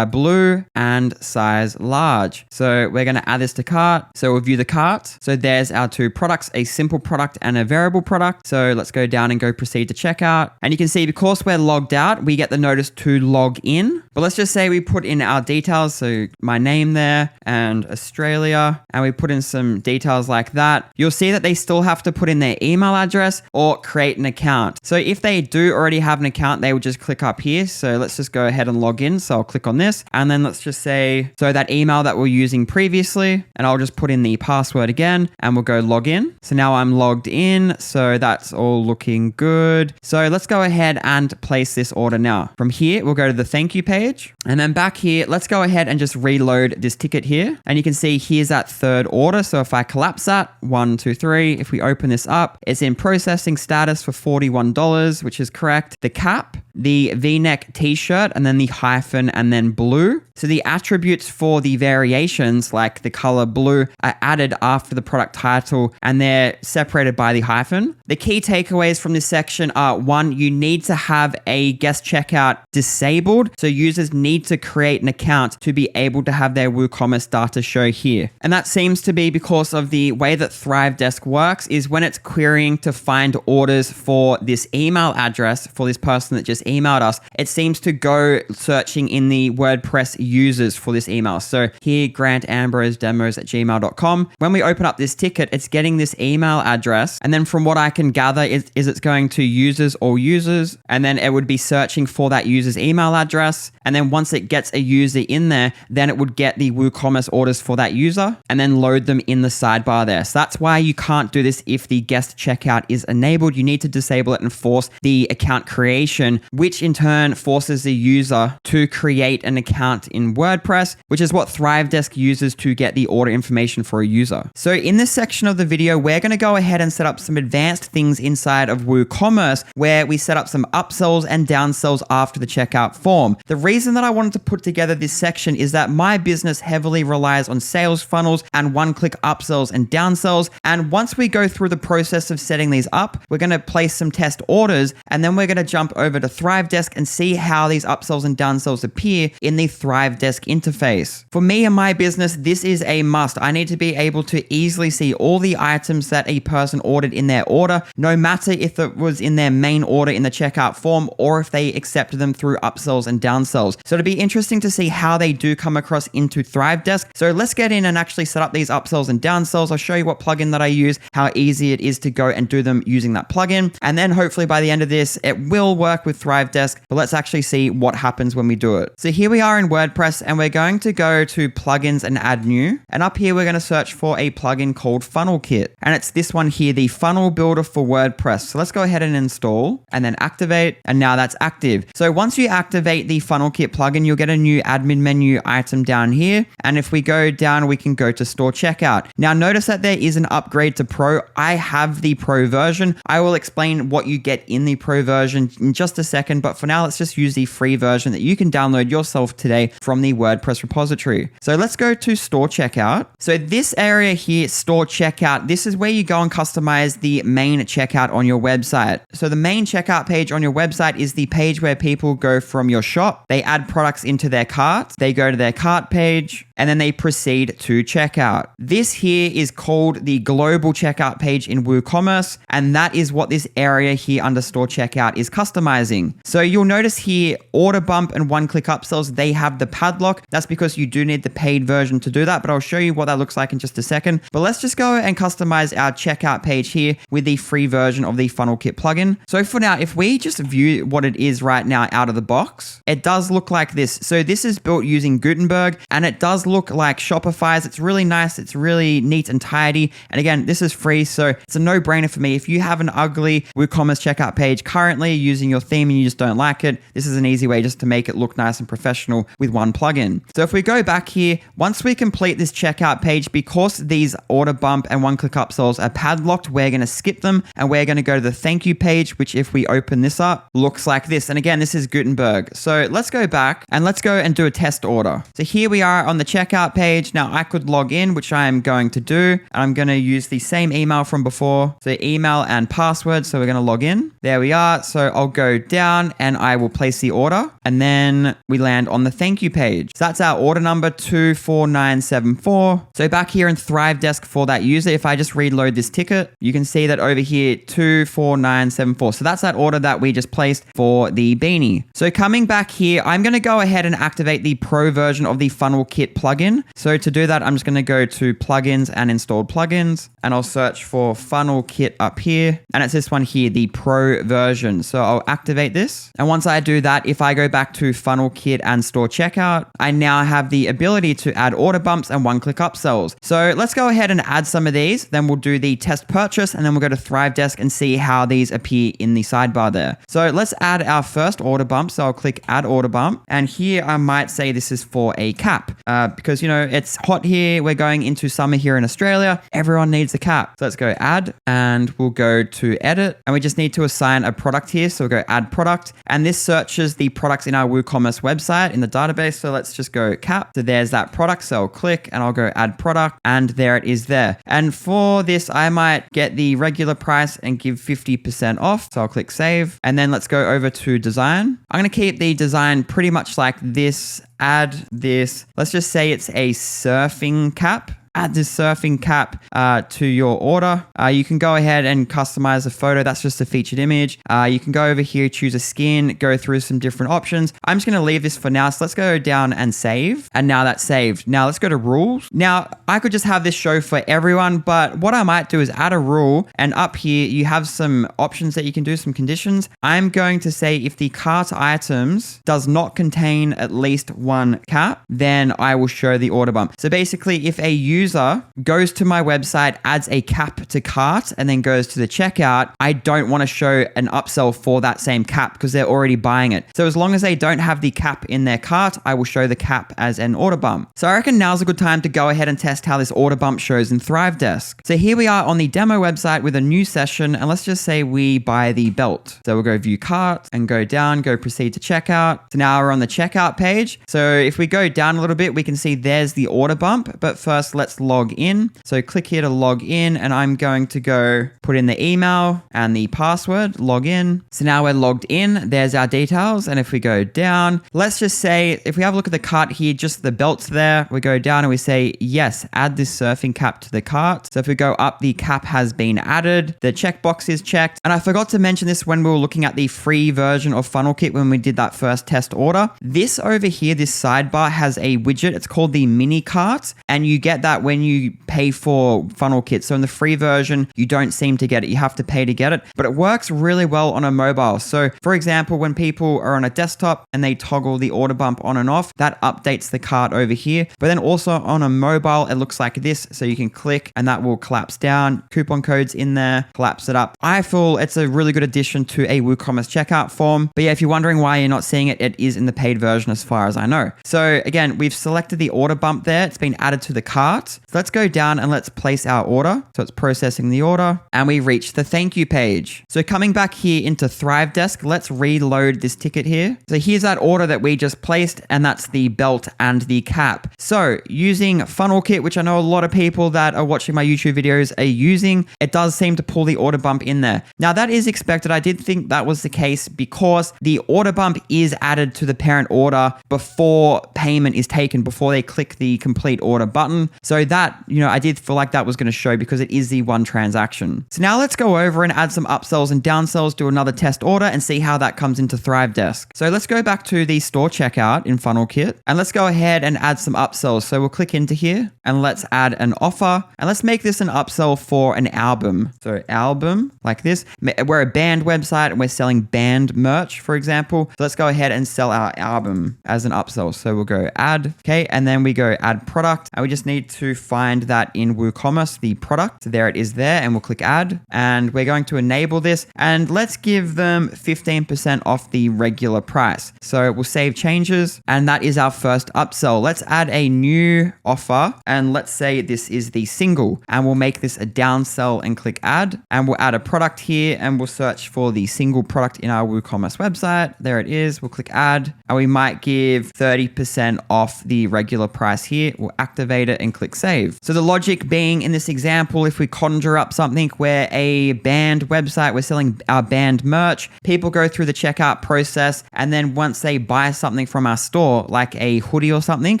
blue and size large. So we're going to add this to cart. So we'll view the cart. So there's our two products, a simple product and a variable product. So let's go down and go proceed to checkout. And you can see because we're logged out, we get the notice to log in. But let's just say we put in our details. So my name there and Australia, and we put in some details like that. You'll see that they still have to put in their email address or create an account. So if they do already have an account, they will just click up here. So let's just go ahead and log in. So I'll click on this and then let's just say, so that email that we're using previously, and I'll just put in the password again and we'll go log in. So now I'm logged in. So that's all looking good. So let's go ahead and place this order now. From here, we'll go to the thank you page. And then back here, let's go ahead and just reload this ticket here. And you can see here's that third order. So if I collapse that, 1, 2, 3, if we open this up, it's in processing status for $41, which is correct. The cap, the V-neck t-shirt, and then the hyphen, and then blue. So the attributes for the variations, like the color blue, are added after the product title and they're separated by the hyphen. The key takeaways from this section are: 1, you need to have a guest checkout disabled. So users need to create an account to be able to have their WooCommerce data show here. And that seems to be because of the way that ThriveDesk works is when it's querying to find orders for this email address for this person that just emailed us, it seems to go searching in the WordPress users for this email. So here, grantambrose@gmail.com. When we open up this ticket, it's getting this email address. And then from what I can gather is it's going to users or users. And then it would be searching for that user's email address. And then once it gets a user in there, then it would get the WooCommerce orders for that user and then load them in the sidebar there. So that's why you can't do this if the guest checkout is enabled. You need to disable it and force the account creation, which in turn forces the user to create an account in WordPress, which is what ThriveDesk uses to get the order information for a user. So in this section of the video, we're going to go ahead and set up some advanced things inside of WooCommerce where we set up some upsells and downsells after the checkout form. The reason that I wanted to put together this section is that my business heavily relies on sales funnels and one-click upsells and downsells. And once we go through the process of setting these up, we're going to place some test orders, and then we're going to jump over to ThriveDesk and see how these upsells and downsells appear in the ThriveDesk interface. For me and my business, this is a must. I need to be able to easily see all the items that a person ordered in their order, no matter if it was in their main order in the checkout form or if they accepted them through upsells and downsells. So it'll be interesting to see how they do come across into ThriveDesk. So let's get in and actually set up these upsells and downsells. I'll show you what plugin that I use, how easy it is to go and do them using that plugin. And then hopefully by the end of this, it will work with ThriveDesk, but let's actually see what happens when we do it. So here we are in WordPress, and we're going to go to plugins and add new. And up here, we're going to search for a plugin called Funnel Kit. And it's this one here, the funnel builder for WordPress. So let's go ahead and install and then activate. And now that's active. So once you activate the Funnel Kit plugin, you'll get a new admin menu item down here. And if we go down, we can go to store checkout. Now notice that there is an upgrade to Pro. I have the Pro version. I will explain what you get in the Pro version in just a second, but for now, let's just use the free version that you can download yourself today from the WordPress repository. So let's go to store checkout. So this area here, store checkout, this is where you go and customize the main checkout on your website. So the main checkout page on your website is the page where people go from your shop, they add products into their cart, they go to their cart page, and then they proceed to checkout. This here is called the global checkout page in WooCommerce, and that is what this area here under store checkout is customizing. So you'll notice here, order bump and one-click upsells, they have the padlock. That's because you do need the paid version to do that, but I'll show you what that looks like in just a second. But let's just go and customize our checkout page here with the free version of the Funnel Kit plugin. So for now, if we just view what it is right now out of the box, it does look like this. So this is built using Gutenberg, and it does look like Shopify's. It's really nice. It's really neat and tidy. And again, this is free, so it's a no-brainer for me. If you have an ugly WooCommerce checkout page currently using your theme and you just don't like it, this is an easy way just to make it look nice and professional with one plugin. So if we go back here, once we complete this checkout page, because these order bump and one-click upsells are padlocked, we're going to skip them and we're going to go to the thank you page, which if we open this up, looks like this. And again, this is Gutenberg. So let's go back and let's go and do a test order. So here we are on the checkout page. Now I could log in, which I am going to do. I'm going to use the same email from before. So email and password. So we're going to log in. There we are. So I'll go down and I will place the order. And then we land on the thank you page. So that's our order number 24974. So back here in ThriveDesk for that user, if I just reload this ticket, you can see that over here, 24974. So that's that order that we just placed for the beanie. So coming back here, I'm going to go ahead and activate the Pro version of the Funnel Kit plugin. So to do that, I'm just going to go to plugins and installed plugins, and I'll search for Funnel Kit up here. And it's this one here, the Pro version. So I'll activate this. And once I do that, if I go back to Funnel Kit and store checkout, I now have the ability to add order bumps and one-click upsells. So let's go ahead and add some of these. Then we'll do the test purchase, and then we'll go to ThriveDesk and see how these appear in the sidebar there. So let's add our first order bump. So I'll click add order bump. And here I might say this is for a cap because, you know, it's hot here. We're going into summer here in Australia. Everyone needs a cap. So let's go add, and we'll go to edit, and we just need to assign a product here. So we'll go add product, and this searches the products in our WooCommerce website in the database. So let's just go cap. So there's that product. So I'll click and I'll go add product, and there it is there. And for this, I might get the regular price and give 50% off. So I'll click save, and then let's go over to design. I'm going to keep the design pretty much like this. Add this. Let's just say it's a surfing cap. add this surfing cap to your order. You can go ahead and customize a photo. That's just a featured image. You can go over here, choose a skin, go through some different options. I'm just going to leave this for now. So let's go down and save. And now that's saved. Now let's go to rules. Now I could just have this show for everyone, but what I might do is add a rule, and up here you have some options that you can do, some conditions. I'm going to say if the cart items does not contain at least one cap, then I will show the order bump. So basically, if a user goes to my website, adds a cap to cart, and then goes to the checkout, I don't want to show an upsell for that same cap because they're already buying it. So as long as they don't have the cap in their cart, I will show the cap as an order bump. So I reckon now's a good time to go ahead and test how this order bump shows in ThriveDesk. So here we are on the demo website with a new session, and let's just say we buy the belt. So we'll go view cart and go down, go proceed to checkout. So now we're on the checkout page. So if we go down a little bit, we can see there's the order bump, but first let's log in. So click here to log in, and I'm going to go put in the email and the password, log in. So now we're logged in, there's our details. And if we go down, let's just say, if we have a look at the cart here, just the belt's there, we go down and we say, yes, add this surfing cap to the cart. So if we go up, the cap has been added, the checkbox is checked. And I forgot to mention this when we were looking at the free version of Funnel Kit when we did that first test order. This over here, this sidebar has a widget. It's called the mini cart, and you get that when you pay for Funnel Kit. So in the free version, you don't seem to get it. You have to pay to get it, but it works really well on a mobile. So for example, when people are on a desktop and they toggle the order bump on and off, that updates the cart over here. But then also on a mobile, it looks like this. So you can click and that will collapse down. Coupon codes in there, collapse it up. I feel it's a really good addition to a WooCommerce checkout form. But yeah, if you're wondering why you're not seeing it, it is in the paid version as far as I know. So again, we've selected the order bump there. It's been added to the cart. So let's go down and let's place our order. So it's processing the order and we reach the thank you page. So coming back here into ThriveDesk, let's reload this ticket here. So here's that order that we just placed, and that's the belt and the cap. So using Funnel Kit, which I know a lot of people that are watching my YouTube videos are using, it does seem to pull the order bump in there. Now that is expected. I did think that was the case because the order bump is added to the parent order before payment is taken, before they click the complete order button. So that, I did feel like that was going to show because it is the one transaction. So now let's go over and add some upsells and downsells, do another test order and see how that comes into ThriveDesk. So let's go back to the store checkout in Funnel Kit and let's go ahead and add some upsells. So we'll click into here and let's add an offer and let's make this an upsell for an album. So album like this. We're a band website and we're selling band merch, for example. So let's go ahead and sell our album as an upsell. So we'll go add, okay, and then we go add product, and we just need to find that in WooCommerce, the product. So there it is there, and we'll click add, and we're going to enable this, and let's give them 15% off the regular price. So we'll save changes, and that is our first upsell. Let's add a new offer, and let's say this is the single, and we'll make this a downsell and click add, and we'll add a product here, and we'll search for the single product in our WooCommerce website. There it is. We'll click add, and we might give 30% off the regular price here. We'll activate it and click save. So the logic being in this example, if we conjure up something where a band website, we're selling our band merch, people go through the checkout process, and then once they buy something from our store, like a hoodie or something,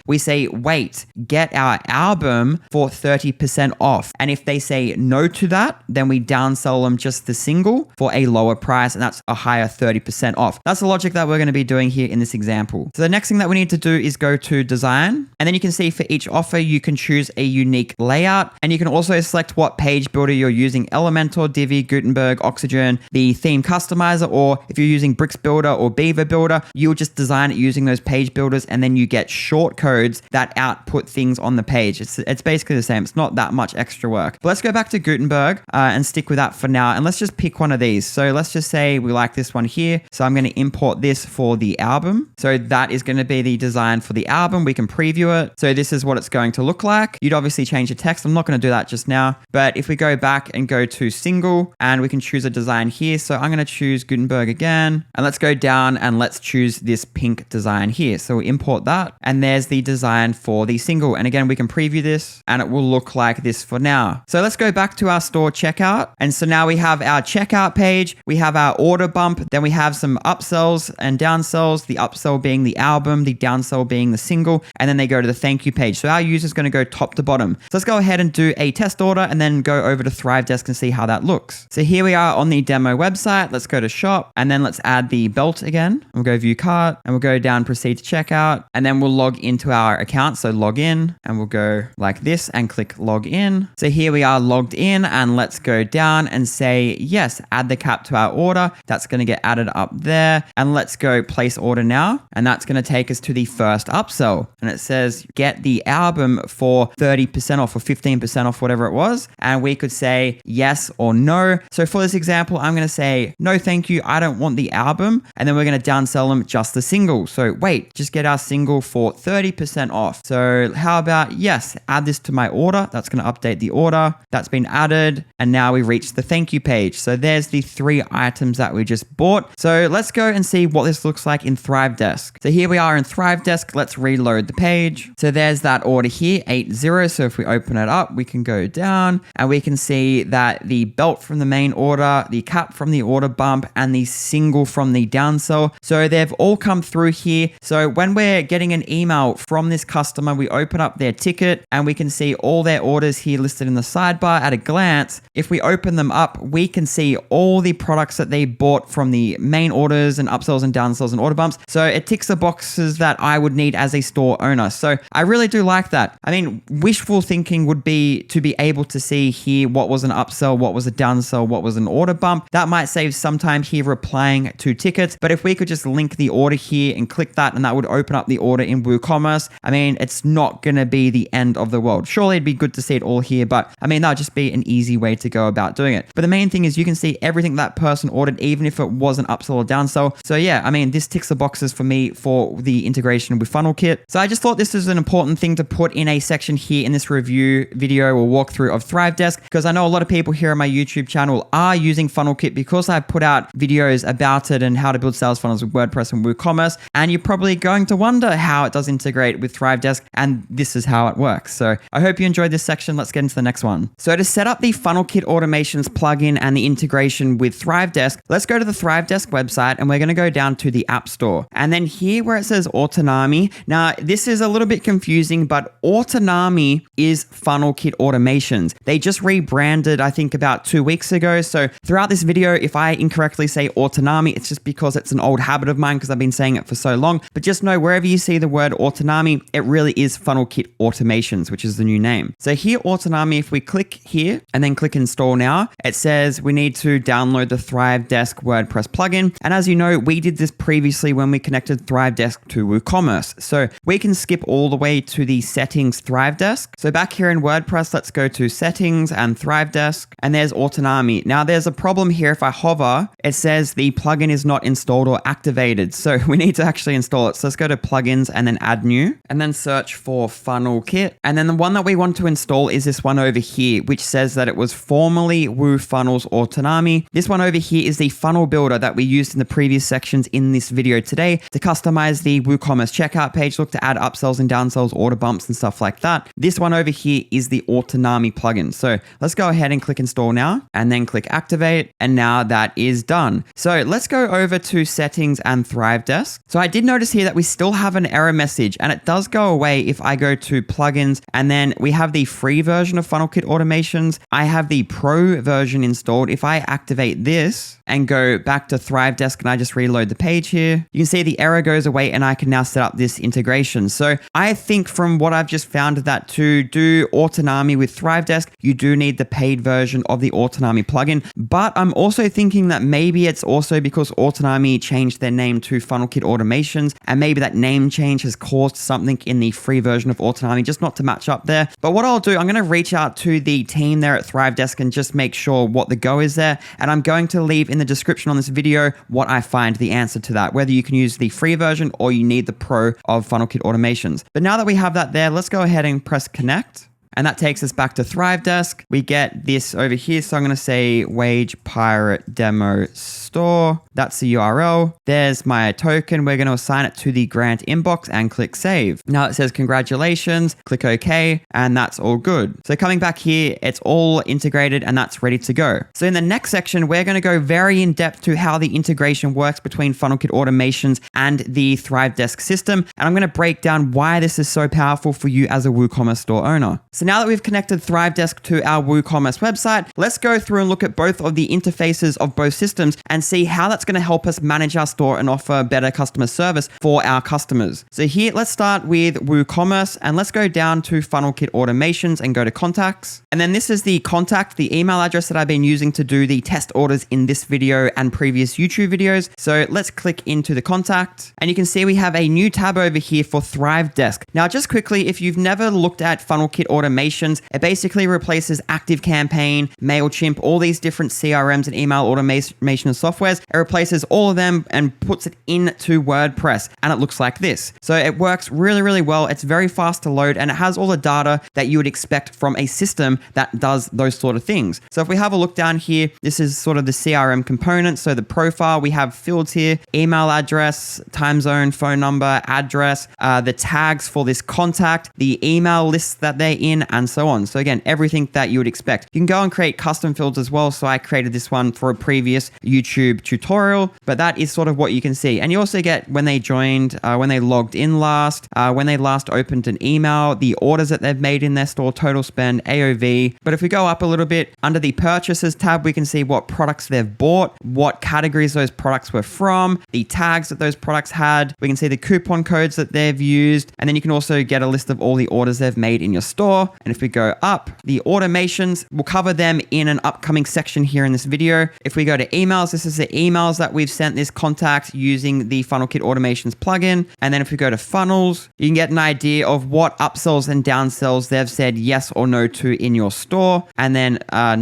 we say, wait, get our album for 30% off. And if they say no to that, then we downsell them just the single for a lower price, and that's a higher 30% off. That's the logic that we're going to be doing here in this example. So the next thing that we need to do is go to design, and then you can see for each offer, you can choose a unique layout, and you can also select what page builder you're using, Elementor, Divi, Gutenberg, Oxygen, the theme customizer, or if you're using Bricks Builder or Beaver Builder, you'll just design it using those page builders, and then you get short codes that output things on the page. It's basically the same. It's not that much extra work. But let's go back to Gutenberg and stick with that for now, and let's just pick one of these. So let's just say we like this one here. So I'm going to import this for the album. So that is going to be the design for the album. We can preview it. So this is what it's going to look like. You'd obviously change the text. I'm not going to do that just now. But if we go back and go to single, and we can choose a design here. So I'm going to choose Gutenberg again, and let's go down and let's choose this pink design here. So we import that, and there's the design for the single. And again, we can preview this and it will look like this for now. So let's go back to our store checkout. And so now we have our checkout page, we have our order bump, then we have some upsells and downsells, the upsell being the album, the downsell being the single, and then they go to the thank you page. So our user is going to go top to bottom. So let's go ahead and do a test order and then go over to ThriveDesk and see how that looks. So here we are on the demo website. Let's go to shop and then let's add the belt again. We'll go view cart and we'll go down, proceed to checkout, and then we'll log into our account. So log in and we'll go like this and click log in. So here we are logged in and let's go down and say, yes, add the cap to our order. That's going to get added up there. And let's go place order now. And that's going to take us to the first upsell. And it says, get the album for 30% off or 15% off, whatever it was. And we could say yes or no. So for this example, I'm going to say, no, thank you. I don't want the album. And then we're going to downsell them just the single. So wait, just get our single for 30% off. So how about, yes, add this to my order. That's going to update the order. That's been added. And now we reach the thank you page. So there's the 3 items that we just bought. So let's go and see what this looks like in ThriveDesk. So here we are in ThriveDesk. Let's reload the page. So there's that order here, 80. So if we open it up, we can go down and we can see that the belt from the main order, the cap from the order bump, and the single from the downsell. So they've all come through here. So when we're getting an email from this customer, we open up their ticket and we can see all their orders here listed in the sidebar at a glance. If we open them up, we can see all the products that they bought from the main orders and upsells and downsells and order bumps. So it ticks the boxes that I would need as a store owner. So I really do like that. I mean, wishful thinking would be to be able to see here what was an upsell, what was a downsell, what was an order bump. That might save some time here replying to tickets. But if we could just link the order here and click that, and that would open up the order in WooCommerce, I mean, it's not going to be the end of the world. Surely it'd be good to see it all here, but I mean, that would just be an easy way to go about doing it. But the main thing is you can see everything that person ordered, even if it was an upsell or downsell. So yeah, I mean, this ticks the boxes for me for the integration with FunnelKit. So I just thought this is an important thing to put in a section here in this review video or walkthrough of ThriveDesk, because I know a lot of people here on my YouTube channel are using FunnelKit because I put out videos about it and how to build sales funnels with WordPress and WooCommerce. And you're probably going to wonder how it does integrate with ThriveDesk, and this is how it works. So I hope you enjoyed this section. Let's get into the next one. So to set up the FunnelKit automations plugin and the integration with ThriveDesk, let's go to the ThriveDesk website and we're going to go down to the App Store. And then here where it says Autonami, now this is a little bit confusing, but Autonami is FunnelKit automations. They just rebranded, I think, about 2 weeks ago. So throughout this video, if I incorrectly say Autonami, it's just because it's an old habit of mine because I've been saying it for so long. But just know wherever you see the word Autonami, it really is FunnelKit automations, which is the new name. So here, Autonami, if we click here and then click install now, it says we need to download the ThriveDesk WordPress plugin. And as you know, we did this previously when we connected ThriveDesk to WooCommerce. So we can skip all the way to the settings ThriveDesk. So back here in WordPress, let's go to settings and ThriveDesk, and there's Autonami. Now there's a problem here. If I hover, it says the plugin is not installed or activated. So we need to actually install it. So let's go to plugins and then add new and then search for FunnelKit. And then the one that we want to install is this one over here, which says that it was formerly WooFunnels Autonami. This one over here is the funnel builder that we used in the previous sections in this video today to customize the WooCommerce checkout page, look to add upsells and downsells, order bumps and stuff like that. This one over here is the Autonami plugin. So let's go ahead and click install now and then click activate. And now that is done. So let's go over to settings and ThriveDesk. So I did notice here that we still have an error message, and it does go away if I go to plugins, and then we have the free version of FunnelKit automations. I have the pro version installed. If I activate this and go back to ThriveDesk and I just reload the page here, you can see the error goes away and I can now set up this integration. So I think from what I've just found that to do Autonami with ThriveDesk, you do need the paid version of the Autonami plugin. But I'm also thinking that maybe it's also because Autonami changed their name to FunnelKit automations, and maybe that name change has caused something in the free version of Autonami just not to match up there. But what I'll do, I'm going to reach out to the team there at ThriveDesk and just make sure what the go is there. And I'm going to leave in the description on this video what I find the answer to that, whether you can use the free version or you need the pro of FunnelKit automations. But now that we have that there, let's go ahead and press connect. And that takes us back to ThriveDesk. We get this over here. So I'm going to say Wage Pirate Demo Store. That's the URL. There's my token. We're going to assign it to the grant inbox and click save. Now it says congratulations, click OK, and that's all good. So coming back here, it's all integrated and that's ready to go. So in the next section, we're going to go very in depth to how the integration works between FunnelKit automations and the ThriveDesk system. And I'm going to break down why this is so powerful for you as a WooCommerce store owner. So now that we've connected ThriveDesk to our WooCommerce website, let's go through and look at both of the interfaces of both systems and see how that's going to help us manage our store and offer better customer service for our customers. So here, let's start with WooCommerce and let's go down to FunnelKit automations and go to contacts. And then this is the contact, the email address that I've been using to do the test orders in this video and previous YouTube videos. So let's click into the contact and you can see we have a new tab over here for ThriveDesk. Now, just quickly, if you've never looked at FunnelKit automations, it basically replaces ActiveCampaign, MailChimp, all these different CRMs and email automation softwares. It replaces all of them and puts it into WordPress and it looks like this. So it works really, really well. It's very fast to load and it has all the data that you would expect from a system that does those sort of things. So if we have a look down here, this is sort of the CRM component. So the profile, we have fields here, email address, time zone, phone number, address, the tags for this contact, the email lists that they're in, and so on. So again, everything that you would expect. You can go and create custom fields as well. So I created this one for a previous YouTube tutorial, but that is sort of what you can see. And you also get when they joined, when they logged in last, when they last opened an email, the orders that they've made in their store, total spend, AOV. But if we go up a little bit under the purchases tab, we can see what products they've bought, what categories those products were from, the tags that those products had. We can see the coupon codes that they've used. And then you can also get a list of all the orders they've made in your store. And if we go up, the automations, we'll cover them in an upcoming section here in this video. If we go to emails, this is the emails that we've sent this contact using the FunnelKit automations plugin. And then if we go to funnels, you can get an idea of what upsells and downsells they've said yes or no to in your store. And then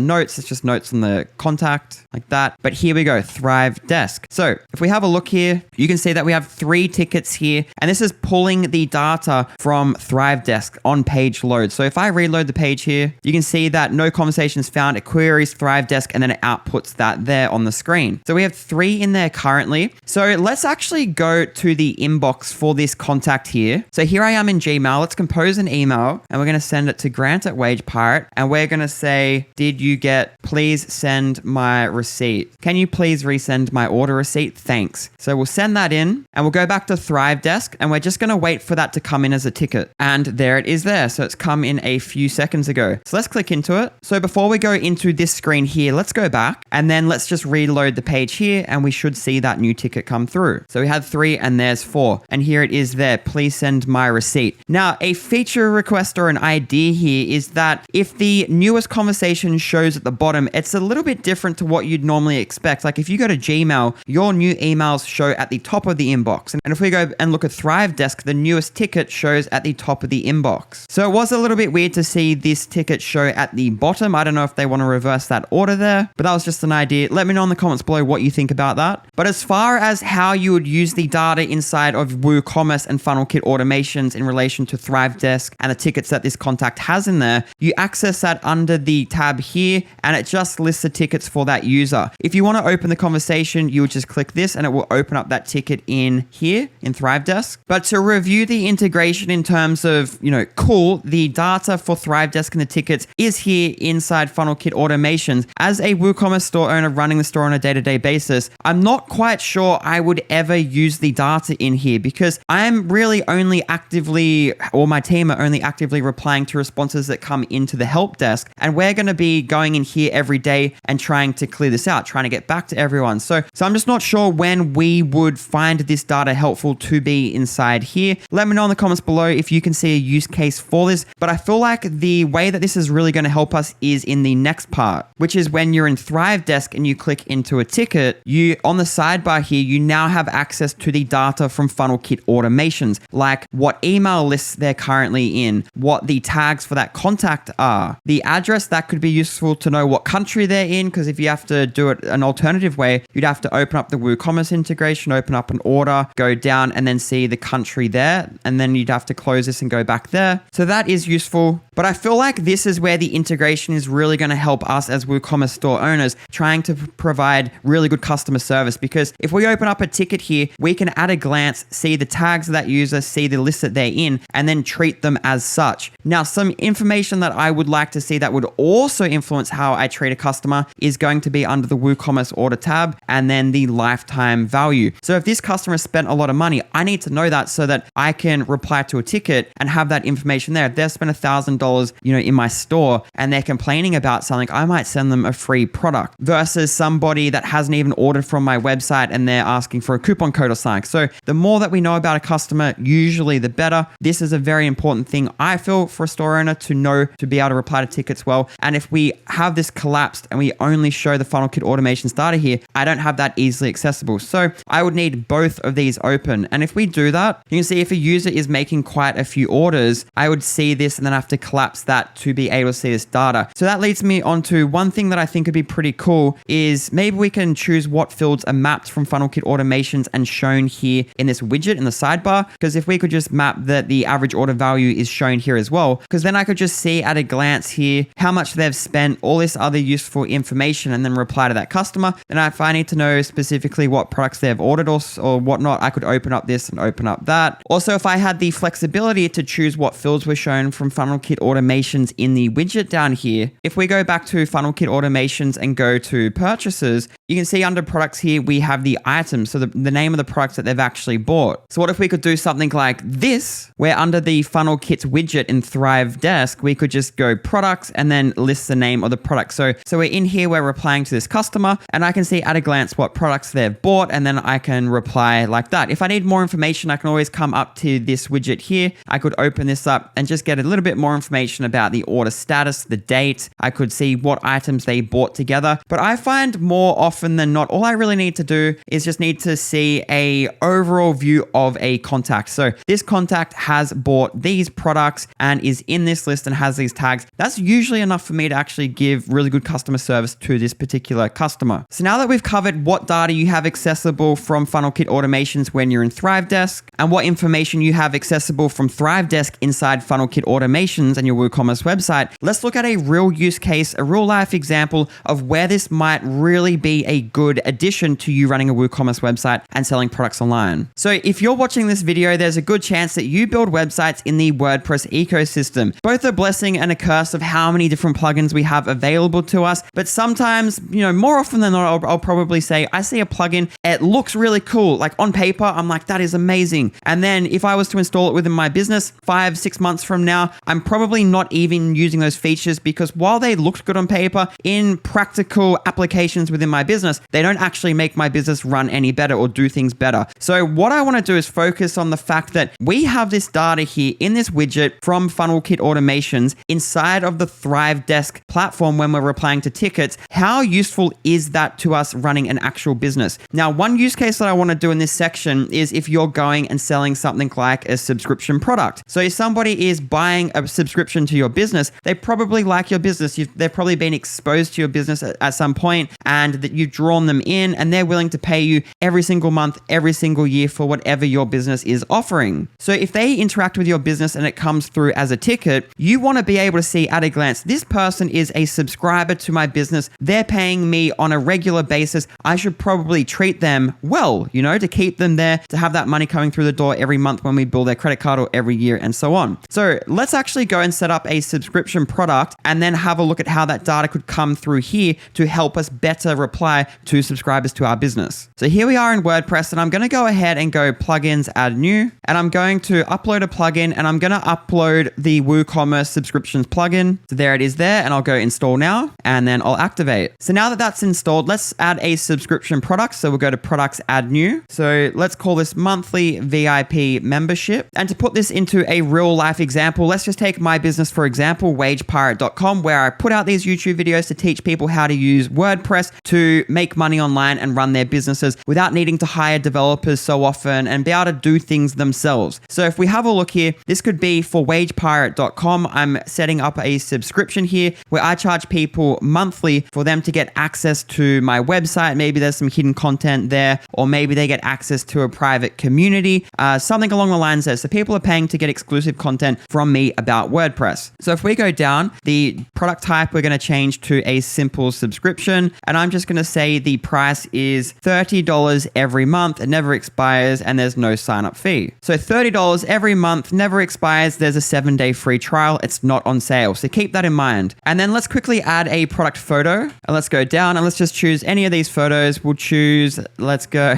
notes, it's just notes on the contact like that. But here we go, ThriveDesk. So if we have a look here, you can see that we have 3 tickets here. And this is pulling the data from ThriveDesk on page load. So if I reload the page here, you can see that no conversations found, it queries ThriveDesk, and then it outputs that there on the screen. So we have 3 in there currently. So let's actually go to the inbox for this contact here. So here I am in Gmail. Let's compose an email and we're going to send it to Grant@WagePirate. And we're going to say, did you get, please send my receipt. Can you please resend my order receipt? Thanks. So we'll send that in and we'll go back to ThriveDesk and we're just going to wait for that to come in as a ticket. And there it is there. So it's come in a few seconds ago. So let's click into it. So before we go into this screen here, let's go back and then let's just reload the page here and we should see that new ticket come through. So we had 3 and there's 4. And here it is there. Please send my receipt. Now, a feature request or an idea here is that if the newest conversation shows at the bottom, it's a little bit different to what you'd normally expect. Like if you go to Gmail, your new emails show at the top of the inbox. And if we go and look at ThriveDesk, the newest ticket shows at the top of the inbox. So it was a little bit weird to see this ticket show at the bottom. I don't know if they want to reverse that order there, but that was just an idea. Let me know in the comments below what you think about that. But as far as how you would use the data inside of WooCommerce and FunnelKit automations in relation to ThriveDesk and the tickets that this contact has in there, you access that under the tab here and it just lists the tickets for that user. If you want to open the conversation, you would just click this and it will open up that ticket in here in ThriveDesk. But to review the integration in terms of, cool, the data for ThriveDesk and the tickets is here inside FunnelKit automations. As a WooCommerce store owner running the store on a day-to-day basis, I'm not quite sure I would ever use the data in here because I'm really only actively, or my team are only actively replying to responses that come into the help desk. And we're going to be going in here every day and trying to clear this out, trying to get back to everyone. So I'm just not sure when we would find this data helpful to be inside here. Let me know in the comments below if you can see a use case for this. But I feel like the way that this is really going to help us is in the next part, which is when you're in ThriveDesk and you click into a ticket, on the sidebar here, you now have access to the data from FunnelKit automations, like what email lists they're currently in, what the tags for that contact are, the address. That could be useful to know what country they're in, because if you have to do it an alternative way, you'd have to open up the WooCommerce integration, open up an order, go down and then see the country there, and then you'd have to close this and go back there. So that is useful useful. But I feel like this is where the integration is really going to help us as WooCommerce store owners trying to provide really good customer service. Because if we open up a ticket here, we can at a glance see the tags of that user, see the list that they're in, and then treat them as such. Now, some information that I would like to see that would also influence how I treat a customer is going to be under the WooCommerce order tab and then the lifetime value. So if this customer spent a lot of money, I need to know that so that I can reply to a ticket and have that information there. If they've spent $1,000, in my store and they're complaining about something, I might send them a free product versus somebody that hasn't even ordered from my website and they're asking for a coupon code or something. So the more that we know about a customer, usually the better. This is a very important thing, I feel, for a store owner to know to be able to reply to tickets well. And if we have this collapsed and we only show the funnel kit automations data here, I don't have that easily accessible. So I would need both of these open. And if we do that, you can see if a user is making quite a few orders, I would see this and then have to collapse that to be able to see this data. So that leads me on to one thing that I think would be pretty cool is maybe we can choose what fields are mapped from funnel kit automations and shown here in this widget in the sidebar. Because if we could just map that the average order value is shown here as well, because then I could just see at a glance here how much they've spent, all this other useful information, and then reply to that customer. Then if I need to know specifically what products they've ordered or whatnot, I could open up this and open up that. Also, if I had the flexibility to choose what fields were shown from funnel kit automations in the widget down here, if we go back to funnel kit automations and go to purchases, you can see under products here, we have the items. So the name of the products that they've actually bought. So what if we could do something like this, where under the funnel kits widget in ThriveDesk, we could just go products and then list the name of the product. So we're in here, we're replying to this customer and I can see at a glance what products they've bought. And then I can reply like that. If I need more information, I can always come up to this widget here. I could open this up and just get a little bit more information about the order status, the date. I could see what items they bought together. But I find more often than not, all I really need to do is just need to see a overall view of a contact. So this contact has bought these products and is in this list and has these tags. That's usually enough for me to actually give really good customer service to this particular customer. So now that we've covered what data you have accessible from funnel kit automations when you're in ThriveDesk and what information you have accessible from ThriveDesk inside funnel kit automations and your WooCommerce website, let's look at a real use case, a real life example of where this might really be a good addition to you running a WooCommerce website and selling products online. So if you're watching this video, there's a good chance that you build websites in the WordPress ecosystem. Both a blessing and a curse of how many different plugins we have available to us. But sometimes, more often than not, I'll probably say, I see a plugin, it looks really cool. Like on paper, I'm like, that is amazing. And then if I was to install it within my business 5-6 months from now, I'm probably not even using those features because while they looked good on paper, in practical applications within my business, they don't actually make my business run any better or do things better. So what I want to do is focus on the fact that we have this data here in this widget from funnel kit automations inside of the ThriveDesk platform when we're replying to tickets. How useful is that to us running an actual business? Now, one use case that I want to do in this section is if you're going and selling something like a subscription product. So if somebody is buying a subscription to your business, they probably like your business. They've probably been exposed to your business at some point and that you've drawn them in and they're willing to pay you every single month, every single year for whatever your business is offering. So if they interact with your business and it comes through as a ticket, you want to be able to see at a glance, this person is a subscriber to my business. They're paying me on a regular basis. I should probably treat them well, to keep them there, to have that money coming through the door every month when we bill their credit card or every year and so on. So let's actually go and set up a subscription product and then have a look at how that data could come through here to help us better reply to subscribers to our business. So here we are in WordPress and I'm going to go ahead and go plugins, add new, and I'm going to upload a plugin and I'm going to upload the WooCommerce subscriptions plugin. So there it is there and I'll go install now and then I'll activate. So now that that's installed, let's add a subscription product. So we'll go to products, add new. So let's call this monthly VIP membership. And to put this into a real life example, let's just take my business, for example, wagepirate.com, where I put out these YouTube videos to teach people how to use WordPress to make money online and run their businesses without needing to hire developers so often and be able to do things themselves. So if we have a look here, this could be for wagepirate.com. I'm setting up a subscription here where I charge people monthly for them to get access to my website. Maybe there's some hidden content there, or maybe they get access to a private community, something along the lines there. So people are paying to get exclusive content from me about WordPress. So if we go down, the product type, we're going to change to a simple subscription. And I'm just going to say the price is $30 every month. It never expires and there's no sign-up fee. So $30 every month, never expires. There's a 7-day free trial. It's not on sale. So keep that in mind. And then let's quickly add a product photo. And let's go down and let's just choose any of these photos. We'll choose, let's go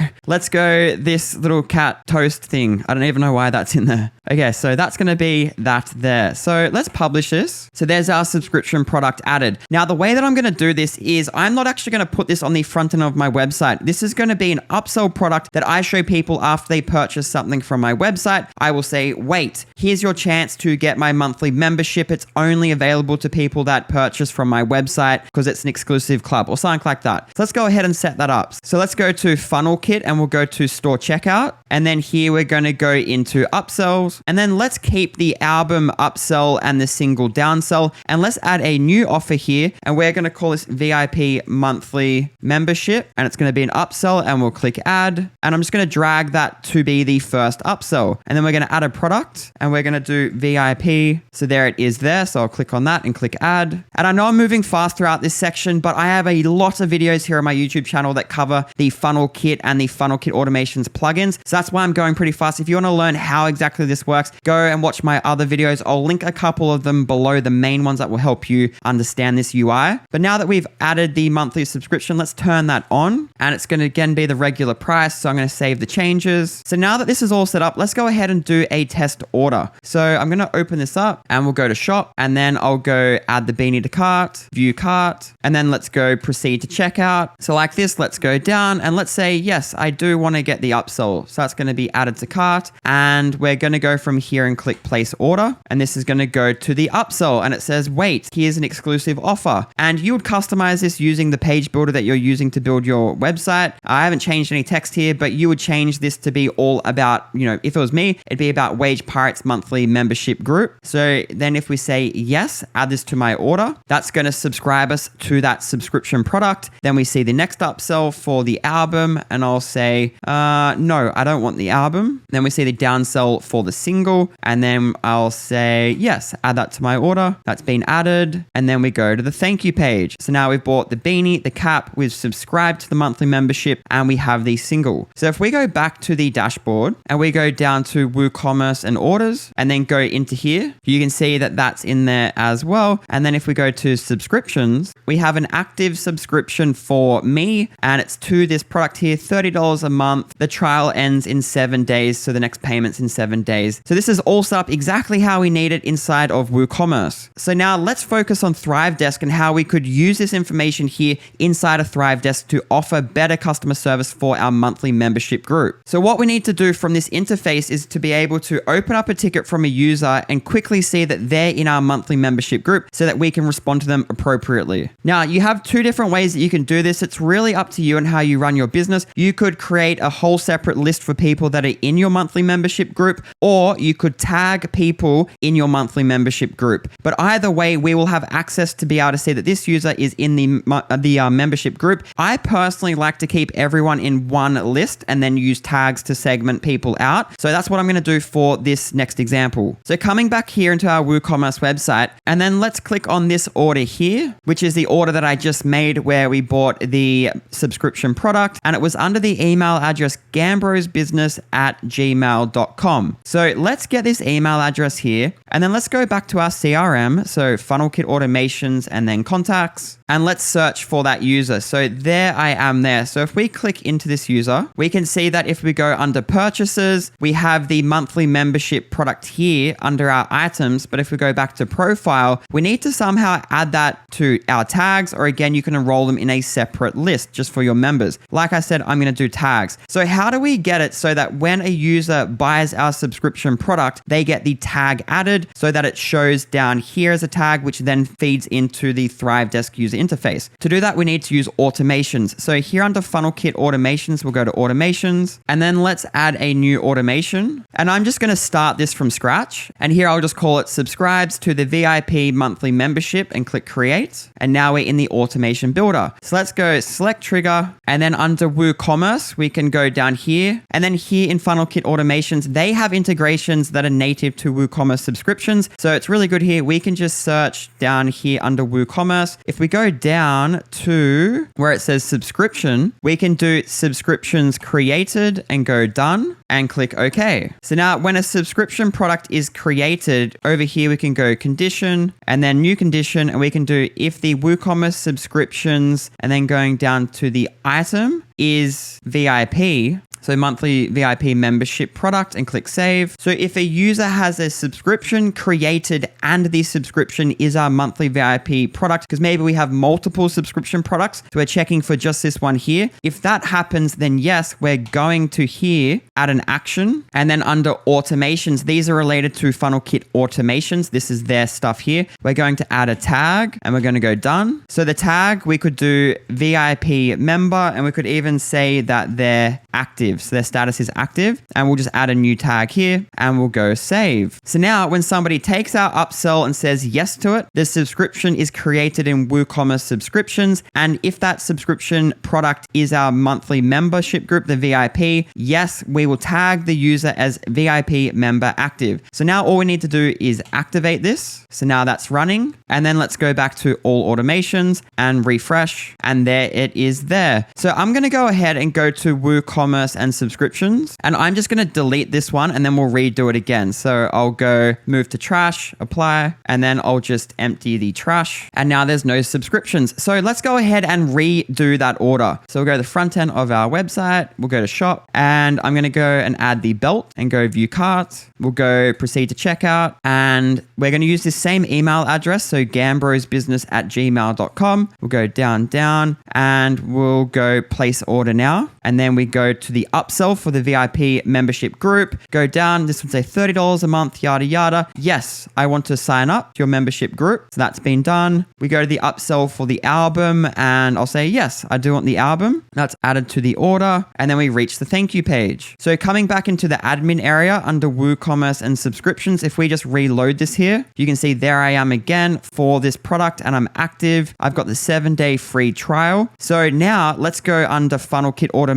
this little cat toast thing. I don't even know why that's in there. Okay, so that's going to be that there. So let's publish this. So there's our subscription product added. Now, the way that I'm going to do this is I'm not actually going to put this on the front end of my website. This is going to be an upsell product that I show people after they purchase something from my website. I will say, wait, here's your chance to get my monthly membership. It's only available to people that purchase from my website because it's an exclusive club or something like that. So let's go ahead and set that up. So let's go to Funnel Kit and we'll go to Store Checkout. And then here we're going to go into upsells. And then let's keep the album upsell and the single downsell. And let's add a new offer here. And we're going to call this VIP monthly membership. And it's going to be an upsell and we'll click add. And I'm just going to drag that to be the first upsell. And then we're going to add a product and we're going to do VIP. So there it is there. So I'll click on that and click add. And I know I'm moving fast throughout this section, but I have a lot of videos here on my YouTube channel that cover the Funnel Kit and the Funnel Kit Automations plugins. So that's why I'm going pretty fast. If you want to learn how exactly this works, go and watch my other videos. I'll link a couple of them below, the main ones that will help you understand this UI. But now that we've added the monthly subscription, let's turn that on. And it's going to again be the regular price. So I'm going to save the changes. So now that this is all set up, let's go ahead and do a test order. So I'm going to open this up and we'll go to shop and then I'll go add the beanie to cart, view cart, and then let's go proceed to checkout. So like this, let's go down and let's say, yes, I do want to get the upsell. So that's going to be added to cart and we're going to go from here and click place order. And this is going to go to the upsell and it says, wait, here's an exclusive offer. And you would customize this using the page builder that you're using to build your website. I haven't changed any text here, but you would change this to be all about, if it was me, it'd be about Wage Pirates monthly membership group. So then if we say yes, add this to my order, that's going to subscribe us to that subscription product. Then we see the next upsell for the album and I'll say, no, I don't want the album. Then we see the downsell for the single and then I'll say, yes, add that to my order. That's been added. And then we go to the thank you page. So now we've bought the beanie, the cap, we've subscribed to the monthly membership and we have the single. So if we go back to the dashboard and we go down to WooCommerce and orders and then go into here, you can see that that's in there as well. And then if we go to subscriptions, we have an active subscription for me and it's to this product here, $30 a month. The trial ends in 7 days. So the next payment's in 7 days. So this is all set up exactly how we need it inside of WooCommerce. So now let's focus on ThriveDesk and how we could use this information here inside of ThriveDesk to offer better customer service for our monthly membership group. So what we need to do from this interface is to be able to open up a ticket from a user and quickly see that they're in our monthly membership group so that we can respond to them appropriately. Now, you have two different ways that you can do this. It's really up to you and how you run your business. You could create a whole separate list for people that are in your monthly membership group, or you could tag people in your monthly membership group. But either way, we will have access to be able to see that this user is in the membership group. I personally like to keep everyone in one list and then use tags to segment people out. So that's what I'm going to do for this next example. So coming back here into our WooCommerce website, and then let's click on this order here, which is the order that I just made where we bought the subscription product, and it was under the email address gambrosbusiness@gmail.com. So let's get this email address here, and then let's go back to our CRM, so Funnel Kit Automations and then contacts, and let's search for that user. So there I am there. So if we click into this user, we can see that if we go under purchases, we have the monthly membership product here under our items. But if we go back to profile, we need to somehow add that to our tags, or again, you can enroll them in a separate list just for your members. Like I said, I'm going to do tags. So how do we get it so that when a user buys our subscription subscription product, they get the tag added so that it shows down here as a tag, which then feeds into the ThriveDesk user interface. To do that, we need to use automations. So here under Funnel Kit automations, we'll go to automations, and then let's add a new automation. And I'm just going to start this from scratch. And here I'll just call it subscribes to the VIP monthly membership and click create. And now we're in the automation builder. So let's go select trigger, and then under WooCommerce, we can go down here. And then here in Funnel Kit automations, they have integrations that are native to WooCommerce subscriptions. So it's really good here. We can just search down here under WooCommerce. If we go down to where it says subscription, we can do subscriptions created and go done and click OK. So now when a subscription product is created, over here we can go condition and then new condition, and we can do if the WooCommerce subscriptions and then going down to the item is VIP. So monthly VIP membership product and click save. So if a user has a subscription created and the subscription is our monthly VIP product, because maybe we have multiple subscription products, so we're checking for just this one here. If that happens, then yes, we're going to here add an action. And then under automations, these are related to Funnel Kit automations. This is their stuff here. We're going to add a tag and we're going to go done. So the tag, we could do VIP member, and we could even say that they're active. So their status is active, and we'll just add a new tag here and we'll go save. So now when somebody takes our upsell and says yes to it, the subscription is created in WooCommerce subscriptions. And if that subscription product is our monthly membership group, the VIP, yes, we will tag the user as VIP member active. So now all we need to do is activate this. So now that's running. And then let's go back to all automations and refresh. And there it is there. So I'm going to go ahead and go to WooCommerce and subscriptions. And I'm just going to delete this one and then we'll redo it again. So I'll go move to trash, apply, and then I'll just empty the trash. And now there's no subscriptions. So let's go ahead and redo that order. So we'll go to the front end of our website. We'll go to shop, and I'm going to go and add the belt and go view cart. We'll go proceed to checkout, and we're going to use this same email address. So gambrosbusiness@gmail.com. We'll go down, and we'll go place order now. And then we go to the upsell for the VIP membership group. Go down. This would say $30 a month, yada, yada. Yes, I want to sign up to your membership group. So that's been done. We go to the upsell for the album, and I'll say, yes, I do want the album. That's added to the order. And then we reach the thank you page. So coming back into the admin area under WooCommerce and subscriptions, if we just reload this here, you can see there I am again for this product, and I'm active. I've got the 7-day free trial. So now let's go under Funnel Kit automations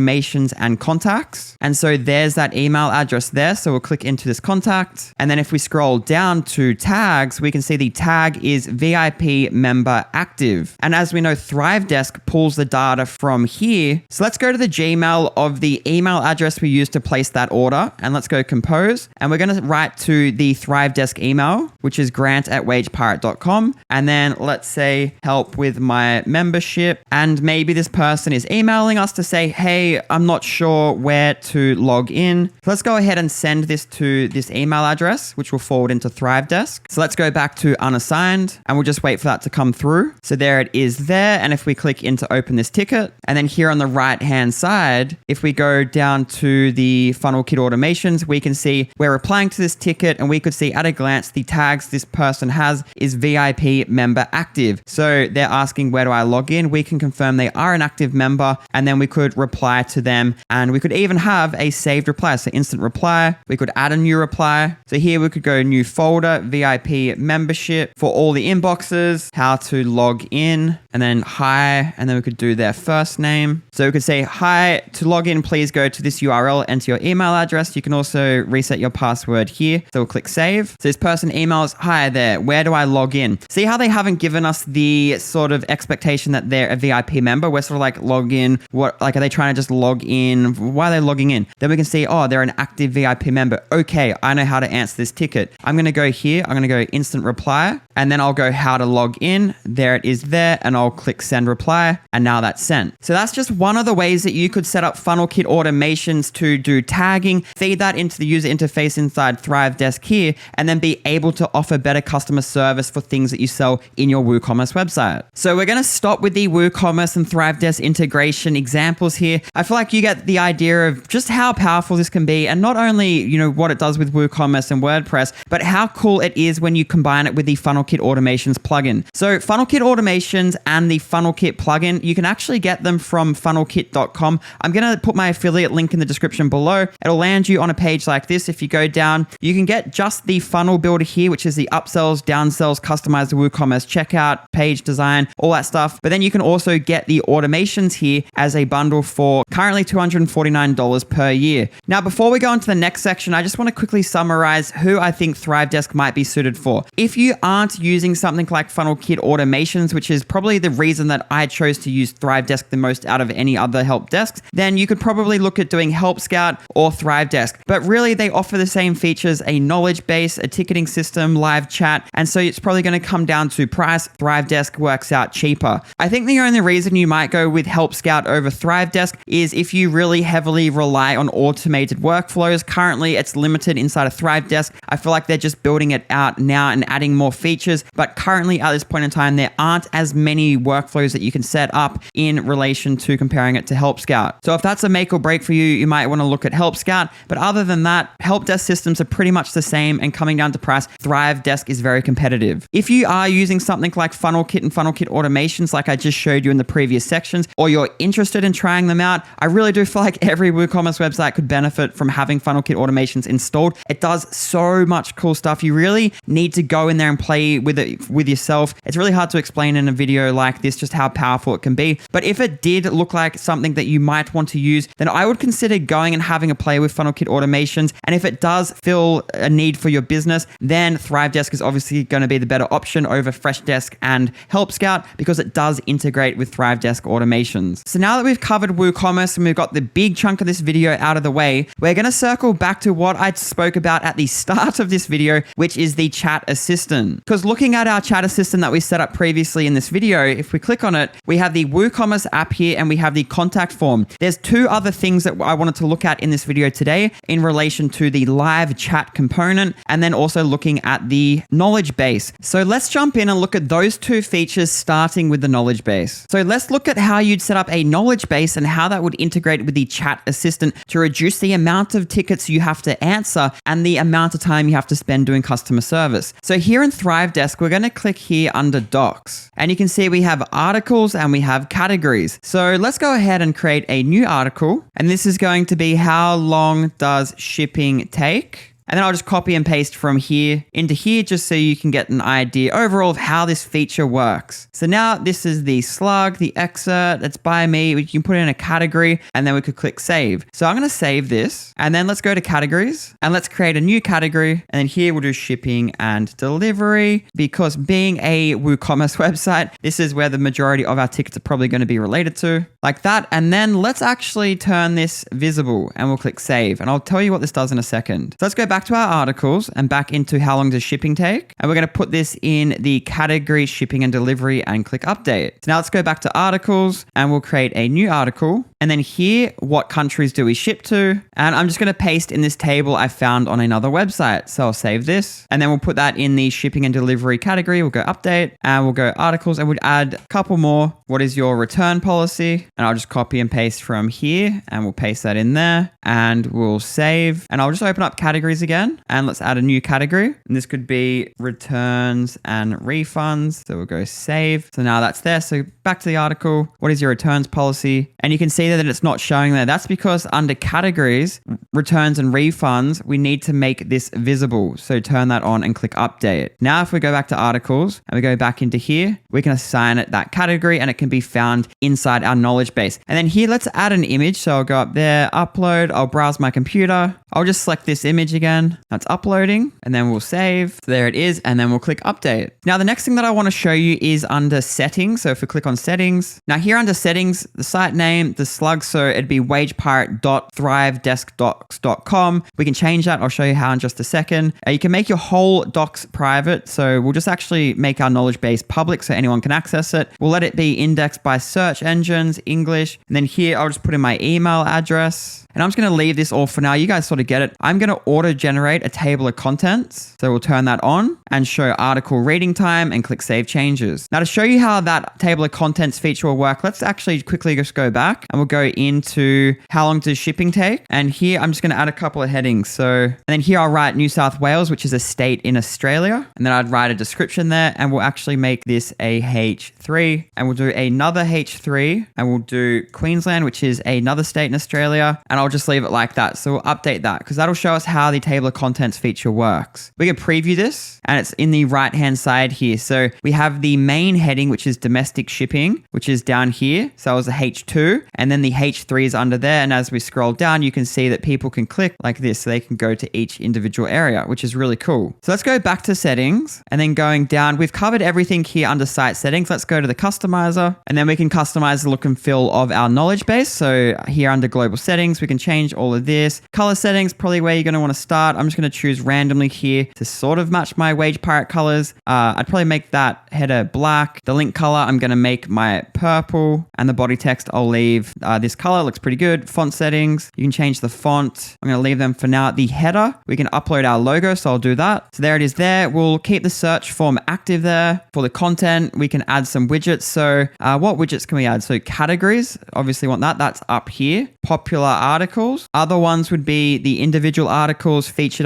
and contacts. And so there's that email address there. So we'll click into this contact. And then if we scroll down to tags, we can see the tag is VIP member active. And as we know, ThriveDesk pulls the data from here. So let's go to the Gmail of the email address we used to place that order. And let's go compose. And we're going to write to the ThriveDesk email, which is grant@wagepirate.com. And then let's say help with my membership. And maybe this person is emailing us to say, hey, I'm not sure where to log in. So let's go ahead and send this to this email address, which will forward into ThriveDesk. So let's go back to unassigned, and we'll just wait for that to come through. So there it is there. And if we click into open this ticket, and then here on the right-hand side, if we go down to the Funnel Kit automations, we can see we're replying to this ticket, and we could see at a glance the tags this person has is VIP member active. So they're asking, where do I log in? We can confirm they are an active member, and then we could reply to them, and we could even have a saved reply. So instant reply, we could add a new reply. So here we could go new folder, VIP membership for all the inboxes, how to log in, and then hi, and then we could do their first name. So we could say, hi, to log in, please go to this URL, enter your email address. You can also reset your password here. So we'll click save. So this person emails, hi there, where do I log in? See how they haven't given us the sort of expectation that they're a VIP member? We're sort of like log in. What, like, are they trying to just log in? Why are they logging in? Then we can see, oh, they're an active VIP member. Okay, I know how to answer this ticket. I'm going to go here. I'm going to go instant reply, and then I'll go how to log in. There it is there, and I'll click send reply, and now that's sent. So that's just one of the ways that you could set up Funnel Kit automations to do tagging, feed that into the user interface inside ThriveDesk here, and then be able to offer better customer service for things that you sell in your WooCommerce website. So we're going to stop with the WooCommerce and ThriveDesk integration examples here. I feel like you get the idea idea of just how powerful this can be, and not only, what it does with WooCommerce and WordPress, but how cool it is when you combine it with the FunnelKit Automations plugin. So FunnelKit Automations and the FunnelKit plugin, you can actually get them from funnelkit.com. I'm going to put my affiliate link in the description below. It'll land you on a page like this. If you go down, you can get just the funnel builder here, which is the upsells, downsells, customize the WooCommerce checkout, page design, all that stuff. But then you can also get the automations here as a bundle for currently $249 per year. Now, before we go on to the next section, I just want to quickly summarize who I think ThriveDesk might be suited for. If you aren't using something like FunnelKit Automations, which is probably the reason that I chose to use ThriveDesk the most out of any other help desks, then you could probably look at doing Help Scout or ThriveDesk. But really, they offer the same features: a knowledge base, a ticketing system, live chat, and so it's probably going to come down to price. ThriveDesk works out cheaper. I think the only reason you might go with Help Scout over ThriveDesk is if you really heavily rely on automated workflows. Currently, it's limited inside of ThriveDesk. I feel like they're just building it out now and adding more features, but currently at this point in time, there aren't as many workflows that you can set up in relation to comparing it to Help Scout. So if that's a make or break for you, you might want to look at Help Scout. But other than that, help desk systems are pretty much the same, and coming down to price, ThriveDesk is very competitive. If you are using something like FunnelKit and FunnelKit Automations, like I just showed you in the previous sections, or you're interested in trying them out, I really do feel like every WooCommerce website could benefit from having FunnelKit Automations installed. It does so much cool stuff. You really need to go in there and play with it with yourself. It's really hard to explain in a video like this just how powerful it can be. But if it did look like something that you might want to use, then I would consider going and having a play with FunnelKit Automations. And if it does fill a need for your business, then ThriveDesk is obviously going to be the better option over Freshdesk and Help Scout because it does integrate with ThriveDesk automations. So now that we've covered WooCommerce and we've got the big chunk of this video out of the way, we're going to circle back to what I spoke about at the start of this video, which is the chat assistant. Because looking at our chat assistant that we set up previously in this video, if we click on it, we have the WooCommerce app here and we have the contact form. There's two other things that I wanted to look at in this video today in relation to the live chat component and then also looking at the knowledge base. So let's jump in and look at those two features, starting with the knowledge base. So let's look at how you'd set up a knowledge base and how that would integrate with the chat assistant to reduce the amount of tickets you have to answer and the amount of time you have to spend doing customer service. So here in ThriveDesk, we're going to click here under docs, and you can see we have articles and we have categories. So let's go ahead and create a new article, and this is going to be how long does shipping take? And then I'll just copy and paste from here into here just so you can get an idea overall of how this feature works. So now this is the slug, the excerpt, it's by me. We can put in a category and then we could click save. So I'm going to save this and then let's go to categories and let's create a new category. And then here we'll do shipping and delivery, because being a WooCommerce website, this is where the majority of our tickets are probably going to be related to, like that. And then let's actually turn this visible and we'll click save. And I'll tell you what this does in a second. So let's go back to our articles and back into how long does shipping take. And we're going to put this in the category shipping and delivery and click update. So now let's go back to articles and we'll create a new article. And then here, what countries do we ship to? And I'm just going to paste in this table I found on another website. So I'll save this and then we'll put that in the shipping and delivery category. We'll go update and we'll go articles and we'll add a couple more. What is your return policy? And I'll just copy and paste from here and we'll paste that in there and we'll save. And I'll just open up categories again and let's add a new category. And this could be returns and refunds. So we'll go save. So now that's there. So back to the article. What is your returns policy? And you can see that it's not showing there. That's because under categories, returns and refunds, we need to make this visible. So turn that on and click update. Now, if we go back to articles and we go back into here, we can assign it that category and it can be found inside our knowledge base. And then here, let's add an image. So I'll go up there, upload, I'll browse my computer. I'll just select this image again. That's uploading and then we'll save. So there it is. And then we'll click update. Now, the next thing that I want to show you is under settings. So if we click on settings, now here under settings, the site name, the slug, so it'd be wagepirate.thrivedeskdocs.com. We can change that. I'll show you how in just a second. You can make your whole docs private. So we'll just actually make our knowledge base public so anyone can access it. We'll let it be indexed by search engines, English. And then here, I'll just put in my email address. And I'm just going to leave this all for now. You guys sort of get it. I'm going to auto auto-generate a table of contents. So we'll turn that on and show article reading time and click Save Changes. Now to show you how that table of contents feature will work, let's actually quickly just go back and we'll go into how long does shipping take? And here I'm just going to add a couple of headings. So, and then here I'll write New South Wales, which is a state in Australia. And then I'd write a description there and we'll actually make this a H3 and we'll do another H3 and we'll do Queensland, which is another state in Australia. And I'll just leave it like that. So we'll update that because that'll show us how the table of contents feature works. We can preview this and it's in the right hand side here. So we have the main heading, which is domestic shipping, which is down here. So it was a H2 and then the H3 is under there. And as we scroll down, you can see that people can click like this so they can go to each individual area, which is really cool. So let's go back to settings and then going down, we've covered everything here under site settings. Let's go to the customizer and then we can customize the look and feel of our knowledge base. So here under global settings, we can change all of this. Color settings, probably where you're going to want to start. I'm just going to choose randomly here to sort of match my wage pirate colors. I'd probably make that header black. The link color, I'm going to make my purple and the body text, I'll leave this color. Looks pretty good. Font settings, you can change the font. I'm going to leave them for now. The header, we can upload our logo. So I'll do that. So there it is there. We'll keep the search form active there. For the content, we can add some widgets. So what widgets can we add? So categories, obviously want that. That's up here. Popular articles. Other ones would be the individual articles, feature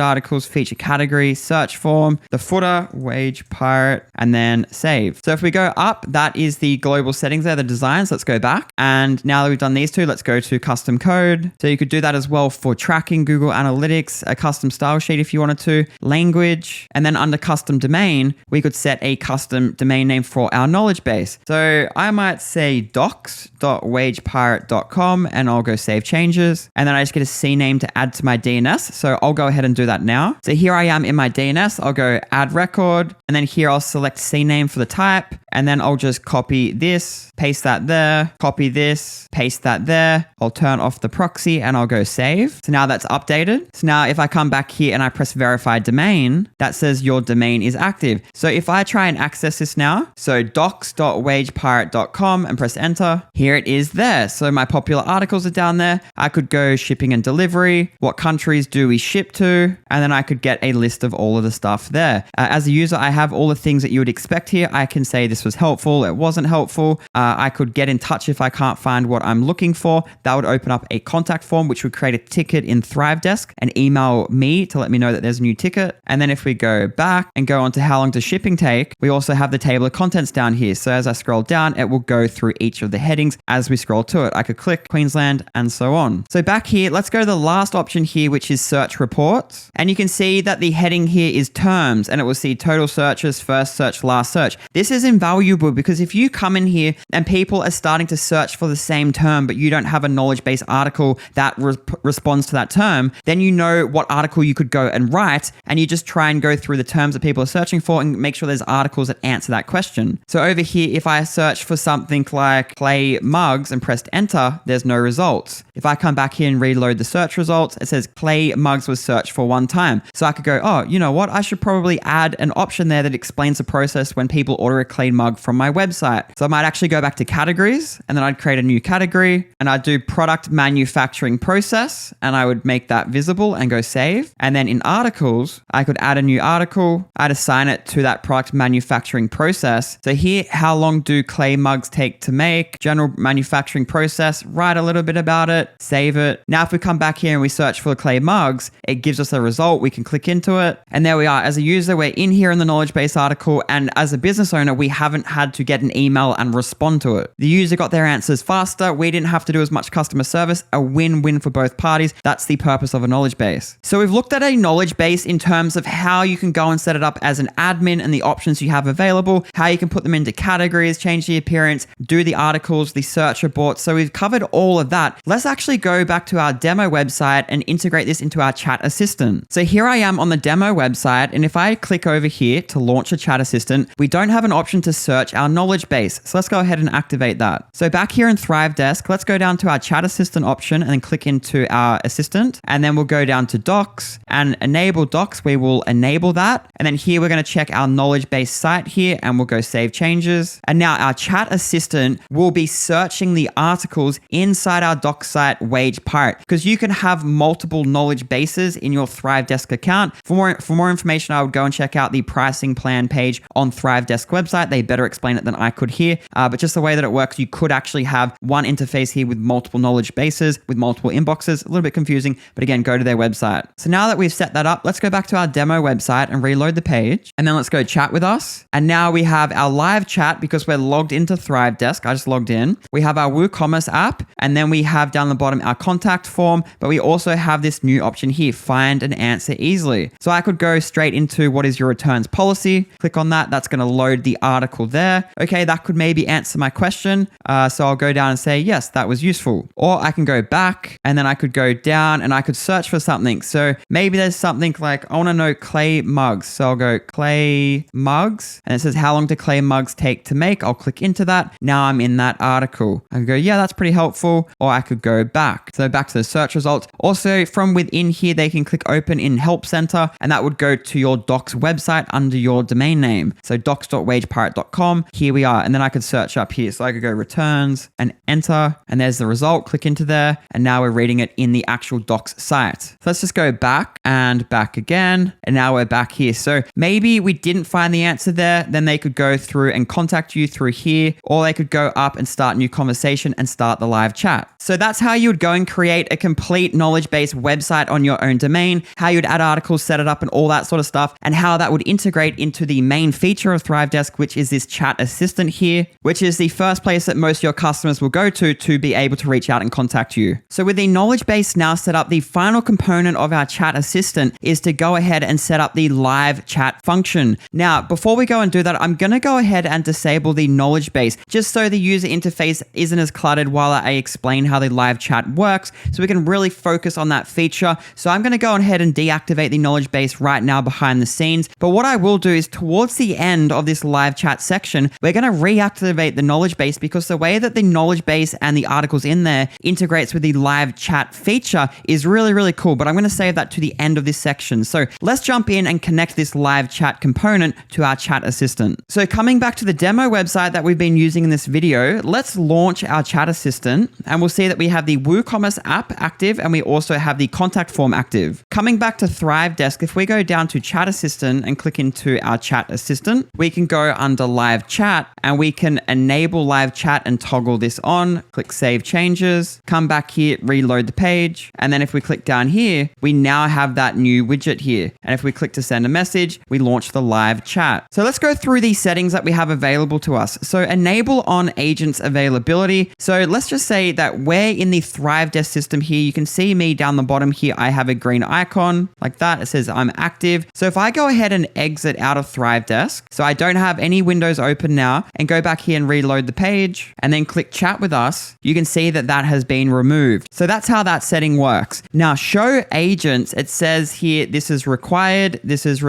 category, search form, the footer, wage pirate, and then save. So if we go up, that is the global settings there, the designs. Let's go back. And now that we've done these two, let's go to custom code. So you could do that as well for tracking, Google Analytics, a custom style sheet if you wanted to, language, and then under custom domain, we could set a custom domain name for our knowledge base. So I might say docs.wagepirate.com and I'll go save changes. And then I just get a CNAME to add to my DNS. So I'll go ahead and do that now. So here I am in my DNS. I'll go add record. And then here I'll select CNAME for the type. And then I'll just copy this, paste that there, copy this, paste that there. I'll turn off the proxy and I'll go save. So now that's updated. So now if I come back here and I press verify domain, that says your domain is active. So if I try and access this now, so docs.wagepirate.com and press enter, here it is there. So my popular articles are down there. I could go shipping and delivery. What countries do we ship to? And then I could get a list of all of the stuff there. As a user, I have all the things that you would expect here. I can say this was helpful. It wasn't helpful. I could get in touch if I can't find what I'm looking for. That would open up a contact form, which would create a ticket in ThriveDesk and email me to let me know that there's a new ticket. And then if we go back and go on to how long does shipping take, we also have the table of contents down here. So as I scroll down, it will go through each of the headings as we scroll to it. I could click Queensland and so on. So back here, let's go to the last option here, which is search reports. And you can see that the heading here is terms and it will see total searches, first search, last search. This is invaluable because if you come in here and people are starting to search for the same term, but you don't have a knowledge base article that responds to that term, then you know what article you could go and write, and you just try and go through the terms that people are searching for and make sure there's articles that answer that question. So over here, if I search for something like clay mugs and pressed enter, there's no results. If I come back here and reload the search results, it says clay mugs was searched for one time. So I could go, oh, you know what? I should probably add an option there that explains the process when people order a clay mug from my website. So I might actually go back to categories and then I'd create a new category and I'd do product manufacturing process and I would make that visible and go save. And then in articles, I could add a new article. I'd assign it to that product manufacturing process. So here, how long do clay mugs take to make? General manufacturing process, write a little bit about it, save it. Now, if we come back here and we search for clay mugs, it gives us a result. We can click into it. And there we are. As a user, we're in here in the knowledge base article. And as a business owner, we haven't had to get an email and respond to it. The user got their answers faster. We didn't have to do as much customer service. A win-win for both parties. That's the purpose of a knowledge base. So we've looked at a knowledge base in terms of how you can go and set it up as an admin and the options you have available, how you can put them into categories, change the appearance, do the articles, the search reports. So we've covered all of that. Let's actually go back to our demo website and integrate this into our chat assistant. So here I am on the demo website. And if I click over here to launch a chat assistant, we don't have an option to search our knowledge base. So let's go ahead and activate that. So back here in ThriveDesk, let's go down to our chat assistant option and then click into our assistant. And then we'll go down to docs and enable docs. We will enable that. And then here we're going to check our knowledge base site here and we'll go save changes. And now our chat assistant will be searching the articles inside our doc site wage pirate, because you can have multiple knowledge bases in your ThriveDesk account. For more information, I would go and check out the pricing plan page on ThriveDesk website. They better explain it than I could here. But just the way that it works, you could actually have one interface here with multiple knowledge bases, with multiple inboxes. A little bit confusing, but again, go to their website. So now that we've set that up, let's go back to our demo website and reload the page. And then let's go chat with us. And now we have our live chat because we're logged into ThriveDesk. I just logged in. We have our WooCommerce app, and then we have down the bottom our contact form, but we also have this new option here, find and answer easily. So I could go straight into what is your returns policy. Click on that. That's going to load the article there. Okay, that could maybe answer my question. So I'll go down and say, yes, that was useful. Or I can go back and then I could go down and I could search for something. So maybe there's something like, I want to know clay mugs. So I'll go clay mugs and it says, how long do clay mugs take to make? I'll click into that. Now I'm in that article. I can go, yeah, that's pretty helpful. Or I could go back. So back to the search results. Also from within here, they can click open in Help Center and that would go to your docs website under your domain name. So docs.wagepirate.com. Here we are. And then I could search up here. So I could go returns and enter and there's the result. Click into there. And now we're reading it in the actual docs site. So let's just go back and back again. And now we're back here. So maybe we didn't find the answer there. Then they could go through and contact you through here, or they could go up and start a new conversation and start the live chat. So that's how you would go and create a complete knowledge-based website on your own domain, how you'd add articles, set it up and all that sort of stuff, and how that would integrate into the main feature of ThriveDesk, which is this chat assistant here, which is the first place that most of your customers will go to be able to reach out and contact you. So with the knowledge base now set up, the final component of our chat assistant is to go ahead and set up the live chat function. Now, before we go and do that, I'm going to go ahead and disable the knowledge base just so the user interface isn't as cluttered while I explain how the live chat works, so we can really focus on that feature. So I'm going to go ahead and deactivate the knowledge base right now behind the scenes. But what I will do is towards the end of this live chat section, we're going to reactivate the knowledge base because the way that the knowledge base and the articles in there integrates with the live chat feature is really, really cool. But I'm going to save that to the end of this section. So let's jump in and connect this live chat component to our chat assistant. So coming back to the demo website that we've been using in this video, let's launch our chat assistant and we'll see that we have the WooCommerce app active and we also have the contact form active. Coming back to ThriveDesk, if we go down to chat assistant and click into our chat assistant, we can go under live chat and we can enable live chat and toggle this on. Click save changes, come back here, reload the page. And then if we click down here, we now have that new widget here. And if we click to send a message, we launch the live chat. So let's go through these settings that we have available to us. So enable on agents availability. So let's just say that we're in the ThriveDesk system here. You can see me down the bottom here. I have a green icon like that. It says I'm active. So if I go ahead and exit out of ThriveDesk, so I don't have any windows open now, and go back here and reload the page and then click chat with us, you can see that that has been removed. So that's how that setting works. Now show agents, it says here, this is required, and this is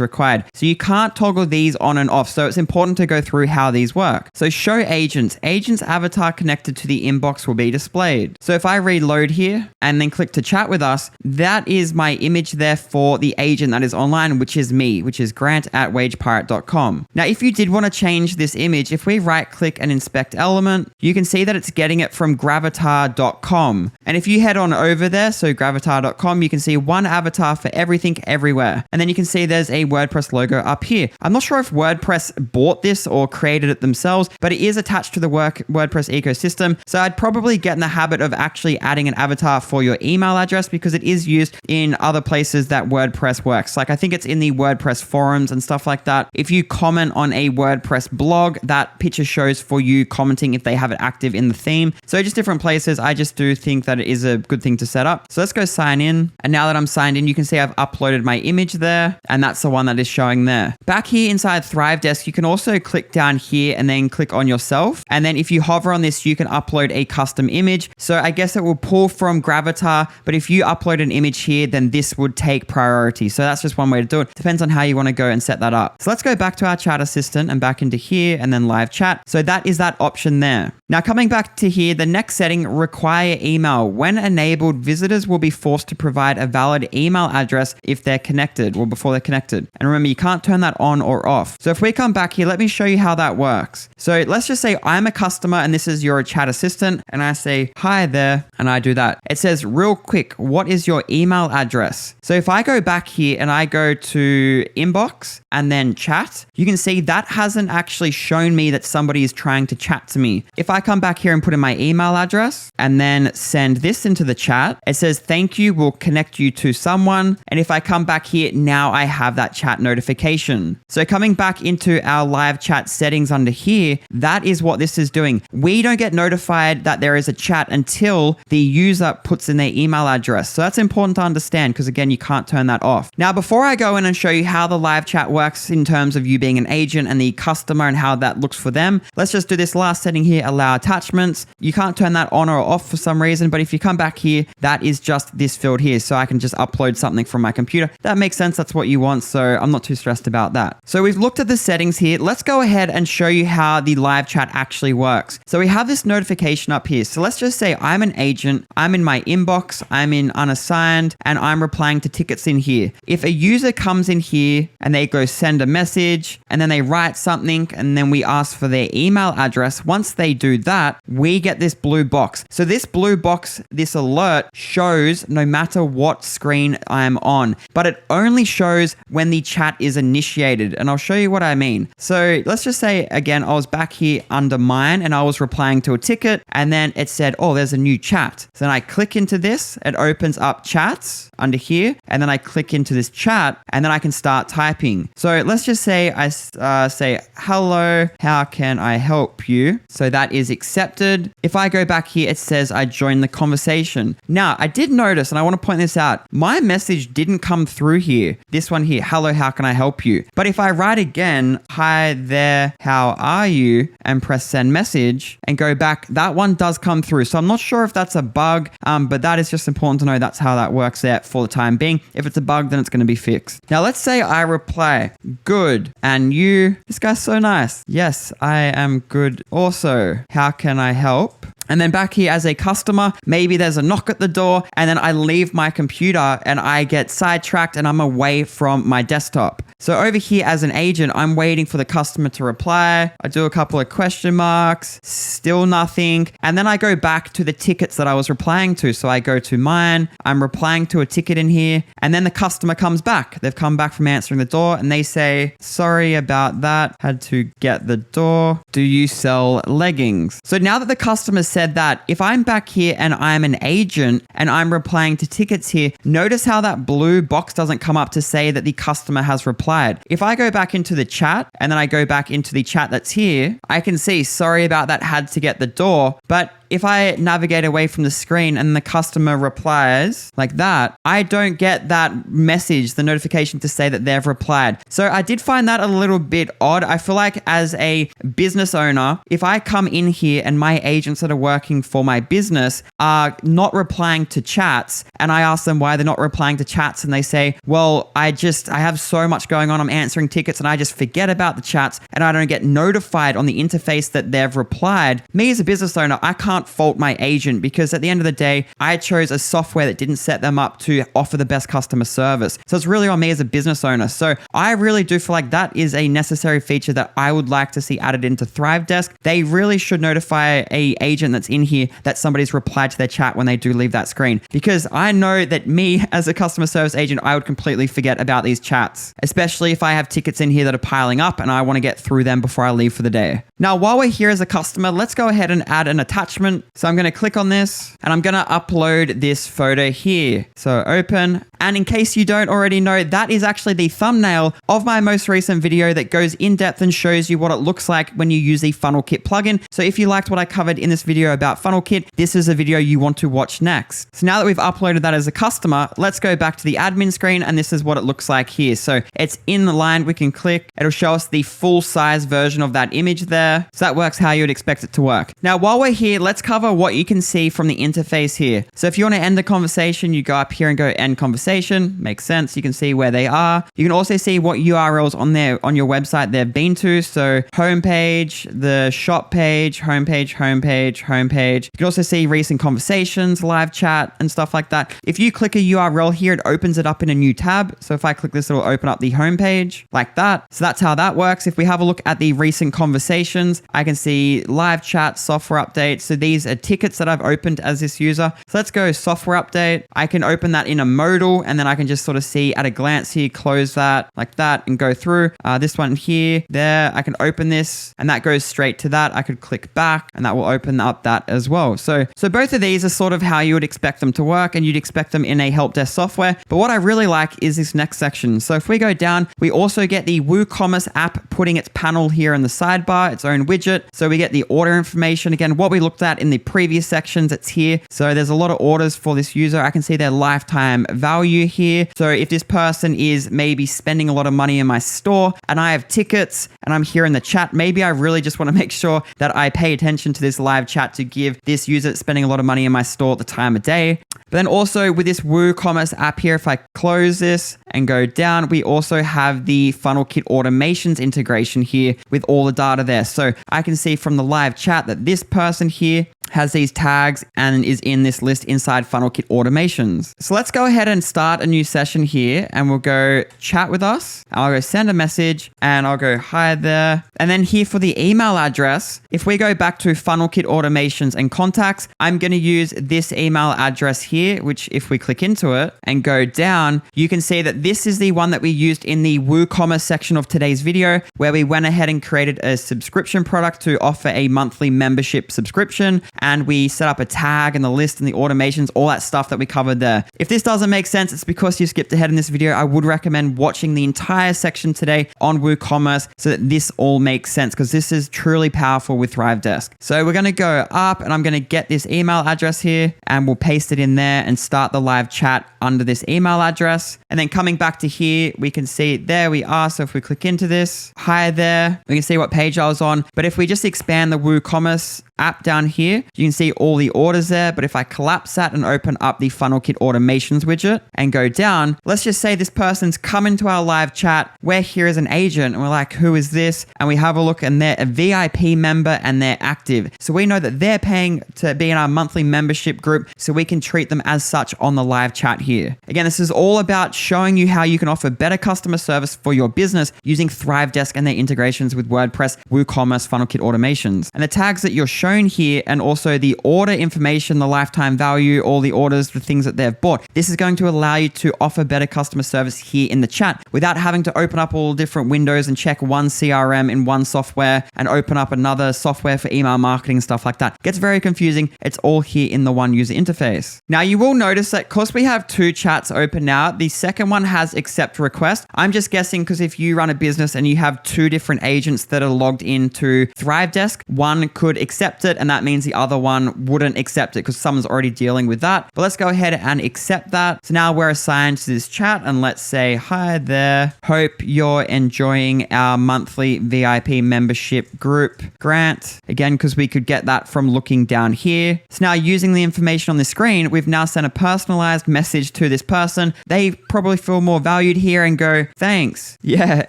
required. So you can't toggle these on and off. So it's important to go through how these work. So show agents avatar connected to the inbox will be displayed. So if I reload here and then click to chat with us, that is my image there for the agent that is online, which is me, which is grant@wagepirate.com. Now, if you did want to change this image, if we right click and inspect element, you can see that it's getting it from gravatar.com. And if you head on over there, so gravatar.com, you can see one avatar for everything everywhere. And then you can see there's a WordPress logo up here. I'm not sure if WordPress bought this or created it themselves, but it is attached to the WordPress ecosystem. So I'd probably get in the habit of actually adding an avatar for your email address because it is used in other places that WordPress works. Like I think it's in the WordPress forums and stuff like that. If you comment on a WordPress blog, that picture shows for you commenting if they have it active in the theme. So just different places. I just do think that it is a good thing to set up. So let's go sign in. And now that I'm signed in, you can see I've uploaded my image there, and that's the one that is showing there. Back here inside ThriveDesk, you can also click down here and then click on yourself. And then if you hover on this, you can upload a custom image. So I guess it will pull from Gravatar, but if you upload an image here, then this would take priority. So that's just one way to do it. Depends on how you want to go and set that up. So let's go back to our chat assistant and back into here and then live chat. So that is that option there. Now coming back to here, the next setting, require email. When enabled, visitors will be forced to provide a valid email address if they're connected or before they're connected. And remember, you can't turn that on or off. So if we come back here, let me show you how that works. So let's just say I'm a customer and this is your chat assistant and I say, hi there, and I do that. It says real quick, what is is your email address. So if I go back here and I go to inbox and then chat, you can see that hasn't actually shown me that somebody is trying to chat to me. If I come back here and put in my email address and then send this into the chat, it says, thank you, we'll connect you to someone. And if I come back here, now I have that chat notification. So coming back into our live chat settings under here, that is what this is doing. We don't get notified that there is a chat until the user puts in their email address. So that's important to understand because again, you can't turn that off. Now, before I go in and show you how the live chat works in terms of you being an agent and the customer and how that looks for them, let's just do this last setting here, allow attachments. You can't turn that on or off for some reason, but if you come back here, that is just this field here. So I can just upload something from my computer. That makes sense. That's what you want. So I'm not too stressed about that. So we've looked at the settings here. Let's go ahead and show you how the live chat actually works. So we have this notification up here. So let's just say I'm an agent. I'm in my inbox. I'm in unassigned and I'm replying to tickets in here. If a user comes in here and they go send a message and then they write something and then we ask for their email address, once they do that, we get this blue box. So this blue box, this alert shows no matter what screen I'm on, but it only shows when the chat is initiated. And I'll show you what I mean. So let's just say again, I was back here under mine and I was replying to a ticket and then it said, oh, there's a new chat. So then I click into this, it opens up chats under here, and then I click into this chat and then I can start typing. So let's just say I say, hello, how can I help you? So that is accepted. If I go back here, it says I joined the conversation. Now, I did notice, and I want to point this out, my message didn't come through here. This one here, hello, how can I help you? But if I write again, hi there, how are you? And press send message and go back, that one does come through. So I'm not sure if that's a bug, but that is just important to know that's how that works there for the time being. If it's a bug, then it's going to be fixed. Now, let's say I reply, good, and you, this guy's so nice. Yes, I am good also. How can I help? And then back here as a customer, maybe there's a knock at the door and then I leave my computer and I get sidetracked and I'm away from my desktop. So over here as an agent, I'm waiting for the customer to reply. I do a couple of question marks, still nothing. And then I go back to the tickets that I was replying to. So I go to mine, I'm replying to a ticket in here, and then the customer comes back. They've come back from answering the door and they say, sorry about that, had to get the door. Do you sell leggings? So now that the customer said that, if I'm back here and I'm an agent and I'm replying to tickets here, notice how that blue box doesn't come up to say that the customer has replied. If I go back into the chat and then I go back into the chat that's here, I can see, sorry about that, had to get the door. But if I navigate away from the screen and the customer replies like that, I don't get that message, the notification to say that they've replied. So I did find that a little bit odd. I feel like as a business owner, if I come in here and my agents that are working for my business are not replying to chats and I ask them why they're not replying to chats and they say, well, I have so much going on. I'm answering tickets and I just forget about the chats and I don't get notified on the interface that they've replied. Me as a business owner, I can't fault my agent because at the end of the day, I chose a software that didn't set them up to offer the best customer service. So it's really on me as a business owner. So I really do feel like that is a necessary feature that I would like to see added into ThriveDesk. They really should notify a agent that's in here that somebody's replied to their chat when they do leave that screen. Because I know that me as a customer service agent, I would completely forget about these chats, especially if I have tickets in here that are piling up and I want to get through them before I leave for the day. Now, while we're here as a customer, let's go ahead and add an attachment. So I'm going to click on this and I'm going to upload this photo here. So open. And in case you don't already know, that is actually the thumbnail of my most recent video that goes in depth and shows you what it looks like when you use the Funnel Kit plugin. So if you liked what I covered in this video about Funnel Kit, this is a video you want to watch next. So now that we've uploaded that as a customer, let's go back to the admin screen and this is what it looks like here. So it's in the line, we can click, it'll show us the full size version of that image there. So that works how you would expect it to work. Now, while we're here, let's cover what you can see from the interface here. So if you want to end the conversation, you go up here and go end conversation. conversation. Makes sense. You can see where they are. You can also see what URLs on your website they've been to. So homepage, the shop page, homepage. You can also see recent conversations, live chat, and stuff like that. If you click a URL here, it opens it up in a new tab. So if I click this, it'll open up the homepage like that. So that's how that works. If we have a look at the recent conversations, I can see live chat, software updates. So these are tickets that I've opened as this user. So let's go software update. I can open that in a modal, and then I can just sort of see at a glance here, close that like that and go through. This one here, there, I can open this and that goes straight to that. I could click back and that will open up that as well. So both of these are sort of how you would expect them to work, and you'd expect them in a Helpdesk software. But what I really like is this next section. So if we go down, we also get the WooCommerce app putting its panel here in the sidebar, its own widget. So we get the order information. Again, what we looked at in the previous sections, it's here. So there's a lot of orders for this user. I can see their lifetime value here. So if this person is maybe spending a lot of money in my store and I have tickets and I'm here in the chat, maybe I really just want to make sure that I pay attention to this live chat to give this user that's spending a lot of money in my store at the time of day. But then also with this WooCommerce app here, if I close this and go down, we also have the Funnel Kit automations integration here with all the data there. So I can see from the live chat that this person here has these tags and is in this list inside Funnel Kit automations. So let's go ahead and start a new session here, and we'll go chat with us. I'll go send a message and I'll go hi there. And then here for the email address, if we go back to Funnel Kit automations and contacts, I'm going to use this email address here, which if we click into it and go down, you can see that this is the one that we used in the WooCommerce section of today's video, where we went ahead and created a subscription product to offer a monthly membership subscription. And we set up a tag and the list and the automations, all that stuff that we covered there. If this doesn't make sense, it's because you skipped ahead in this video. I would recommend watching the entire section today on WooCommerce so that this all makes sense, because this is truly powerful with ThriveDesk. So we're going to go up and I'm going to get this email address here and we'll paste it in there and start the live chat under this email address. And then coming back to here, we can see there we are. So if we click into this, hi there, we can see what page I was on. But if we just expand the WooCommerce app down here, you can see all the orders there. But if I collapse that and open up the Funnel Kit automations widget and go down, let's just say this person's come into our live chat. We're here as an agent and we're like, who is this? And we have a look and they're a VIP member and they're active. So we know that they're paying to be in our monthly membership group, so we can treat them as such on the live chat here. Again, this is all about showing you how you can offer better customer service for your business using ThriveDesk and their integrations with WordPress, WooCommerce, Funnel Kit automations. And the tags that you're shown here, and also the order information, the lifetime value, all the orders, the things that they've bought. This is going to allow you to offer better customer service here in the chat without having to open up all different windows and check one CRM in one software and open up another software for email marketing, stuff like that. It gets very confusing. It's all here in the one user interface. Now you will notice that because we have two chats open now, the second one has accept request. I'm just guessing because if you run a business and you have two different agents that are logged into ThriveDesk, one could accept it and that means the other one wouldn't accept it because someone's already dealing with that. But let's go ahead and accept that. So now we're assigned to this chat and let's say, hi there. Hope you're enjoying our monthly VIP membership group grant. Again, because we could get that from looking down here. So now using the information on the screen, we've now sent a personalized message to this person. They probably feel more valued here and go, thanks. Yeah,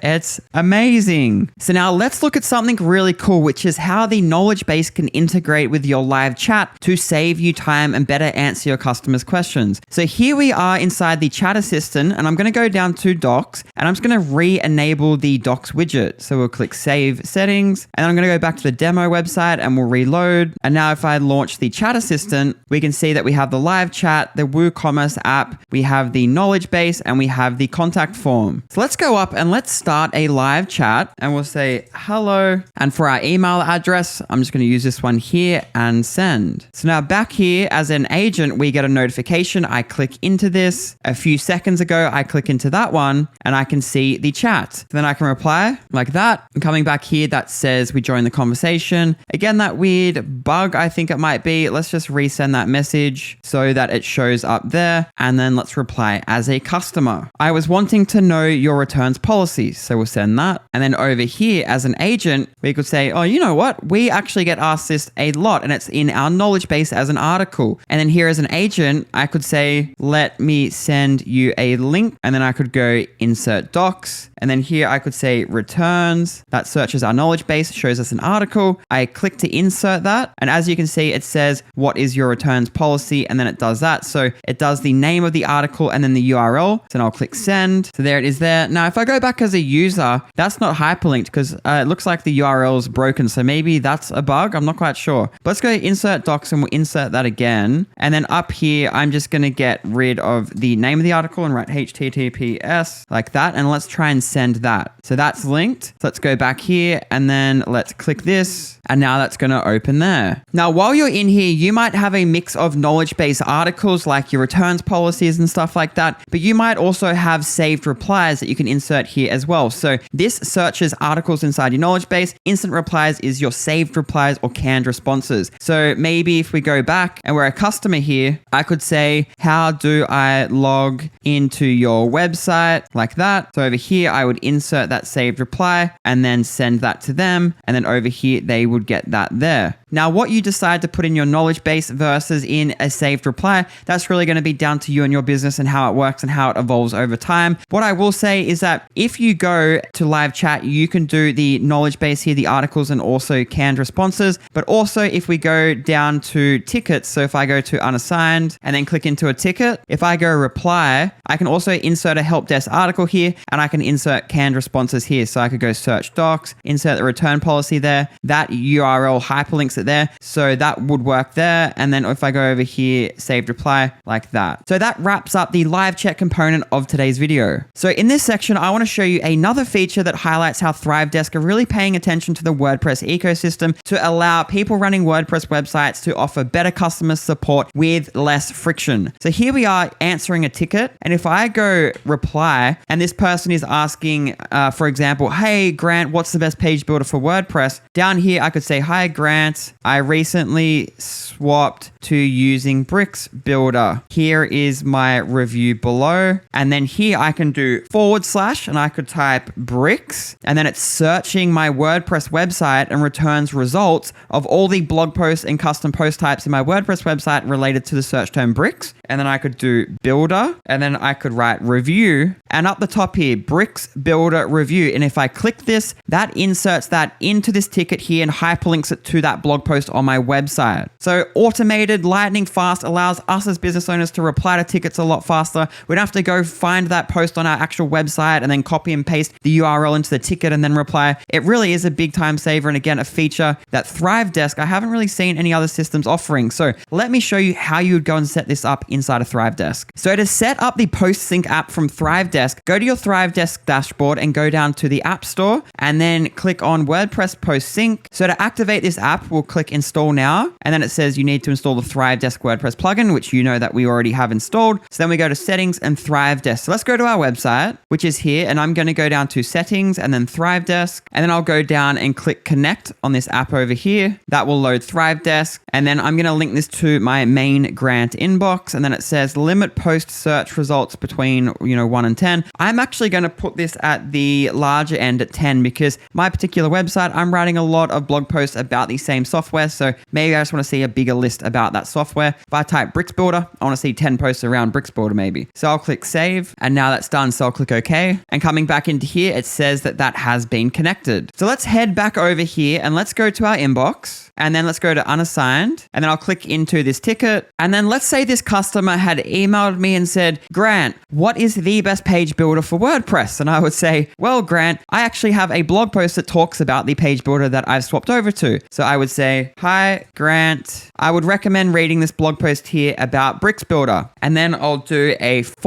it's amazing. So now let's look at something really cool, which is how the knowledge base can integrate with your live chat to save you time and better answer your customers' questions. So here we are inside the chat assistant, and I'm going to go down to docs and I'm just going to re-enable the docs widget. So we'll click save settings and I'm going to go back to the demo website and we'll reload. And now if I launch the chat assistant, we can see that we have the live chat, the WooCommerce app, we have the knowledge base, and we have the contact form. So let's go up and let's start a live chat and we'll say hello. And for our email address, I'm just going to use this one here and send. So now back here as an agent, we get a notification. I click into this. A few seconds ago, I click into that one and I can see the chat. Then I can reply like that. And coming back here, that says we joined the conversation. Again, that weird bug, I think it might be. Let's just resend that message so that it shows up there. And then let's reply as a customer. I was wanting to know your returns policy. So we'll send that. And then over here as an agent, we could say, oh, you know what? We actually get asked list a lot, and it's in our knowledge base as an article. And then here as an agent, I could say, let me send you a link, and then I could go insert docs. And then here I could say returns. That searches our knowledge base, shows us an article. I click to insert that. And as you can see, it says, what is your returns policy? And then it does that. So it does the name of the article and then the URL. So then I'll click send. So there it is there. Now, if I go back as a user, that's not hyperlinked because it looks like the URL is broken. So maybe that's a bug. I'm not quite sure. But let's go insert docs and we'll insert that again. And then up here, I'm just going to get rid of the name of the article and write HTTPS like that. And let's try and send that. So that's linked. So let's go back here and then let's click this. And now that's going to open there. Now, while you're in here, you might have a mix of knowledge-based articles like your returns policies and stuff like that, but you might also have saved replies that you can insert here as well. So this searches articles inside your knowledge base. Instant replies is your saved replies or canned responses. So maybe if we go back and we're a customer here, I could say, how do I log into your website? Like that. So over here, I would insert that saved reply and then send that to them. And then over here, they would get that there. Now, what you decide to put in your knowledge base versus in a saved reply, that's really going to be down to you and your business and how it works and how it evolves over time. What I will say is that if you go to live chat, you can do the knowledge base here, the articles, and also canned responses. But also if we go down to tickets, so if I go to unassigned and then click into a ticket, if I go reply, I can also insert a help desk article here and I can insert canned responses here. So I could go search docs, insert the return policy there. That URL hyperlinks it there. So that would work there. And then if I go over here, saved reply like that. So that wraps up the live chat component of today's video. So in this section, I want to show you another feature that highlights how ThriveDesk are really paying attention to the WordPress ecosystem to allow people running WordPress websites to offer better customer support with less friction. So here we are answering a ticket. And if I go reply and this person is asking, for example, hey, Grant, what's the best page builder for WordPress? Down here, I could say, hi, Grant. I recently swapped to using Bricks Builder. Here is my review below. And then here I can do / and I could type bricks. And then it's searching my WordPress website and returns results of all the blog posts and custom post types in my WordPress website related to the search term bricks. And then I could do builder and then I could write review. And up the top here, Bricks Builder Review. And if I click this, that inserts that into this ticket here and hyperlinks it to that blog post on my website. So automated, lightning fast, allows us as business owners to reply to tickets a lot faster. We don't have to go find that post on our actual website and then copy and paste the URL into the ticket and then reply. It really is a big time saver. And again, a feature that ThriveDesk, I haven't really seen any other systems offering. So let me show you how you would go and set this up inside of ThriveDesk. So to set up the Post Sync app from ThriveDesk, go to your ThriveDesk dashboard and go down to the App Store and then click on WordPress Post Sync. So to activate this app, we'll click install now. And then it says you need to install the ThriveDesk WordPress plugin, which you know that we already have installed. So then we go to settings and ThriveDesk. So let's go to our website, which is here. And I'm going to go down to settings and then ThriveDesk. And then I'll go down and click connect on this app over here. That will load ThriveDesk. And then I'm going to link this to my main Grant inbox. And then it says limit post search results between 1 and 10. I'm actually going to put this at the larger end at 10 because my particular website, I'm writing a lot of blog posts about the same software. So maybe I just want to see a bigger list about that software. If I type Bricks Builder, I want to see 10 posts around Bricks Builder maybe. So I'll click save and now that's done. So I'll click OK. And coming back into here, it says that has been connected. So let's head back over here and let's go to our inbox. And then let's go to unassigned. And then I'll click into this ticket. And then let's say this customer had emailed me and said, Grant, what is the best page builder for WordPress? And I would say, well, Grant, I actually have a blog post that talks about the page builder that I've swapped over to. So I would say, hi, Grant, I would recommend reading this blog post here about Bricks Builder. And then I'll do a /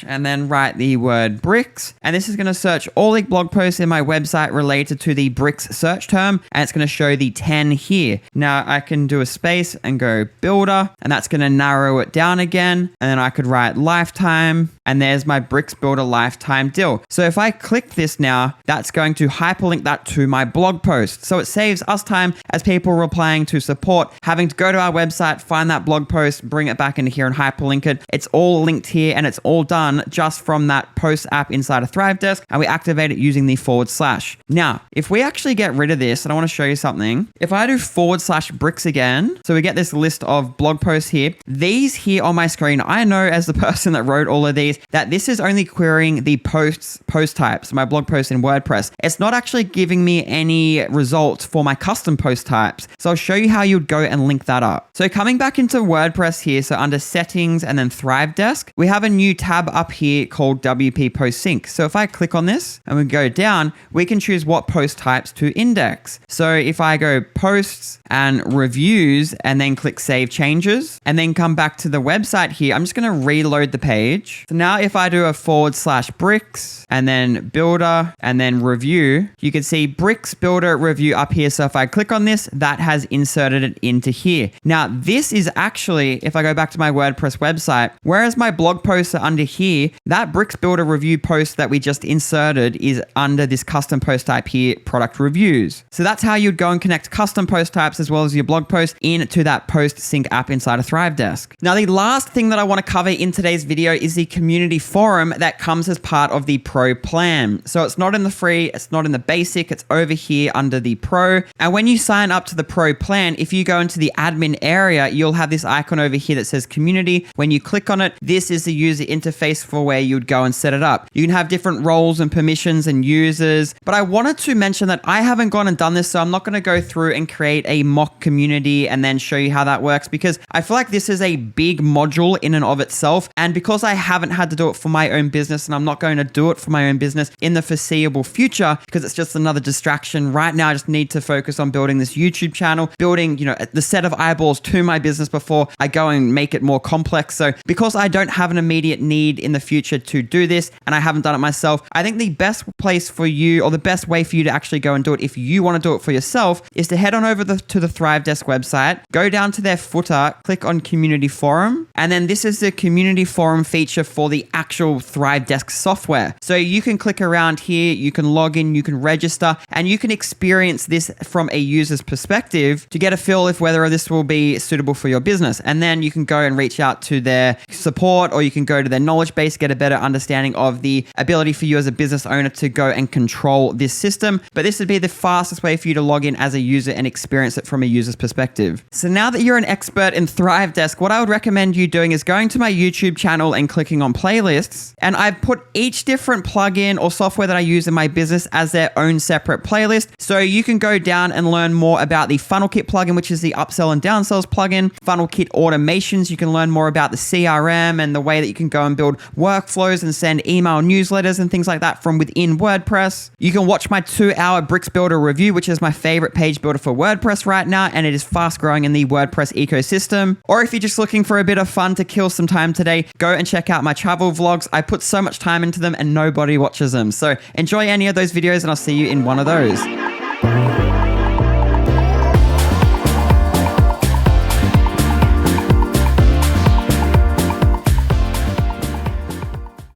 and then write the word bricks. And this is going to search all the blog posts in my website related to the bricks search term. And it's going to show the 10 here. Now I can do a space and go builder, and that's going to narrow it down again. And then I could write lifetime, and there's my Bricks Builder lifetime deal. So if I click this now, that's going to hyperlink that to my blog post. So it saves us time as people people replying to support, having to go to our website, find that blog post, bring it back into here and hyperlink it. It's all linked here and it's all done just from that post app inside of ThriveDesk, and we activate it using the /. Now, if we actually get rid of this, and I want to show you something, if I do /bricks again, so we get this list of blog posts here, these here on my screen, I know as the person that wrote all of these, that this is only querying the post types, my blog posts in WordPress. It's not actually giving me any results for my custom post types. So I'll show you how you'd go and link that up. So coming back into WordPress here, so under settings and then ThriveDesk, we have a new tab up here called WP Post Sync. So if I click on this and we go down, we can choose what post types to index. So if I go posts and reviews and then click save changes and then come back to the website here, I'm just going to reload the page. So now if I do a /bricks and then builder and then review, you can see bricks, builder, review up here. So if I click on this, that has inserted it into here. Now this is actually, if I go back to my WordPress website, whereas my blog posts are under here, that bricks, builder, review post that we just inserted is under this custom post type here, product reviews. So that's how you'd go and connect custom post types as well as your blog post into that post sync app inside of ThriveDesk. Now the last thing that I want to cover in today's video is the community forum that comes as part of the Pro plan. So it's not in the free, it's not in the basic, it's over here under the Pro. And when you sign up to the Pro plan, if you go into the admin area, you'll have this icon over here that says community. When you click on it, this is the user interface for where you'd go and set it up. You can have different roles and permissions and users, but I wanted to mention that I haven't gone and done this, so I'm not going to go through and create a mock community and then show you how that works, because I feel like this is a big module in and of itself. And because I haven't had to do it for my own business, and I'm not going to do it for my own business in the foreseeable future, because it's just another distraction. Right now, I just need to focus on building this YouTube channel, building, the set of eyeballs to my business before I go and make it more complex. So because I don't have an immediate need in the future to do this, and I haven't done it myself, I think the best place for you, or the best way for you to actually go and do it if you want to do it for yourself, is to head on over to the ThriveDesk website, go down to their footer, click on community forum, and then this is the community forum feature for the actual ThriveDesk software. So you can click around here, you can log in, you can register, and you can experience this from a user's perspective to get a feel of whether this will be suitable for your business. And then you can go and reach out to their support, or you can go to their knowledge base, get a better understanding of the ability for you as a business owner to go and control this system. But this would be the fastest way for you to log in as a user and experience it from a user's perspective. So now that you're an expert in ThriveDesk, what I would recommend you doing is going to my YouTube channel and clicking on playlists. And I've put each different plugin or software that I use in my business as their own separate playlist. So you can go down and learn more about the Funnel Kit plugin, which is the upsell and downsells plugin, Funnel Kit automations. You can learn more about the CRM and the way that you can go and build workflows and send email newsletters and things like that from within WordPress. You can watch my 2-hour Bricks Builder review, which is my favorite page builder for WordPress right now, and it is fast growing in the WordPress ecosystem. Or if you're just looking for a bit of fun to kill some time today, go and check out my travel vlogs. I put so much time into them and nobody watches them. So enjoy any of those videos and I'll see you in one of those.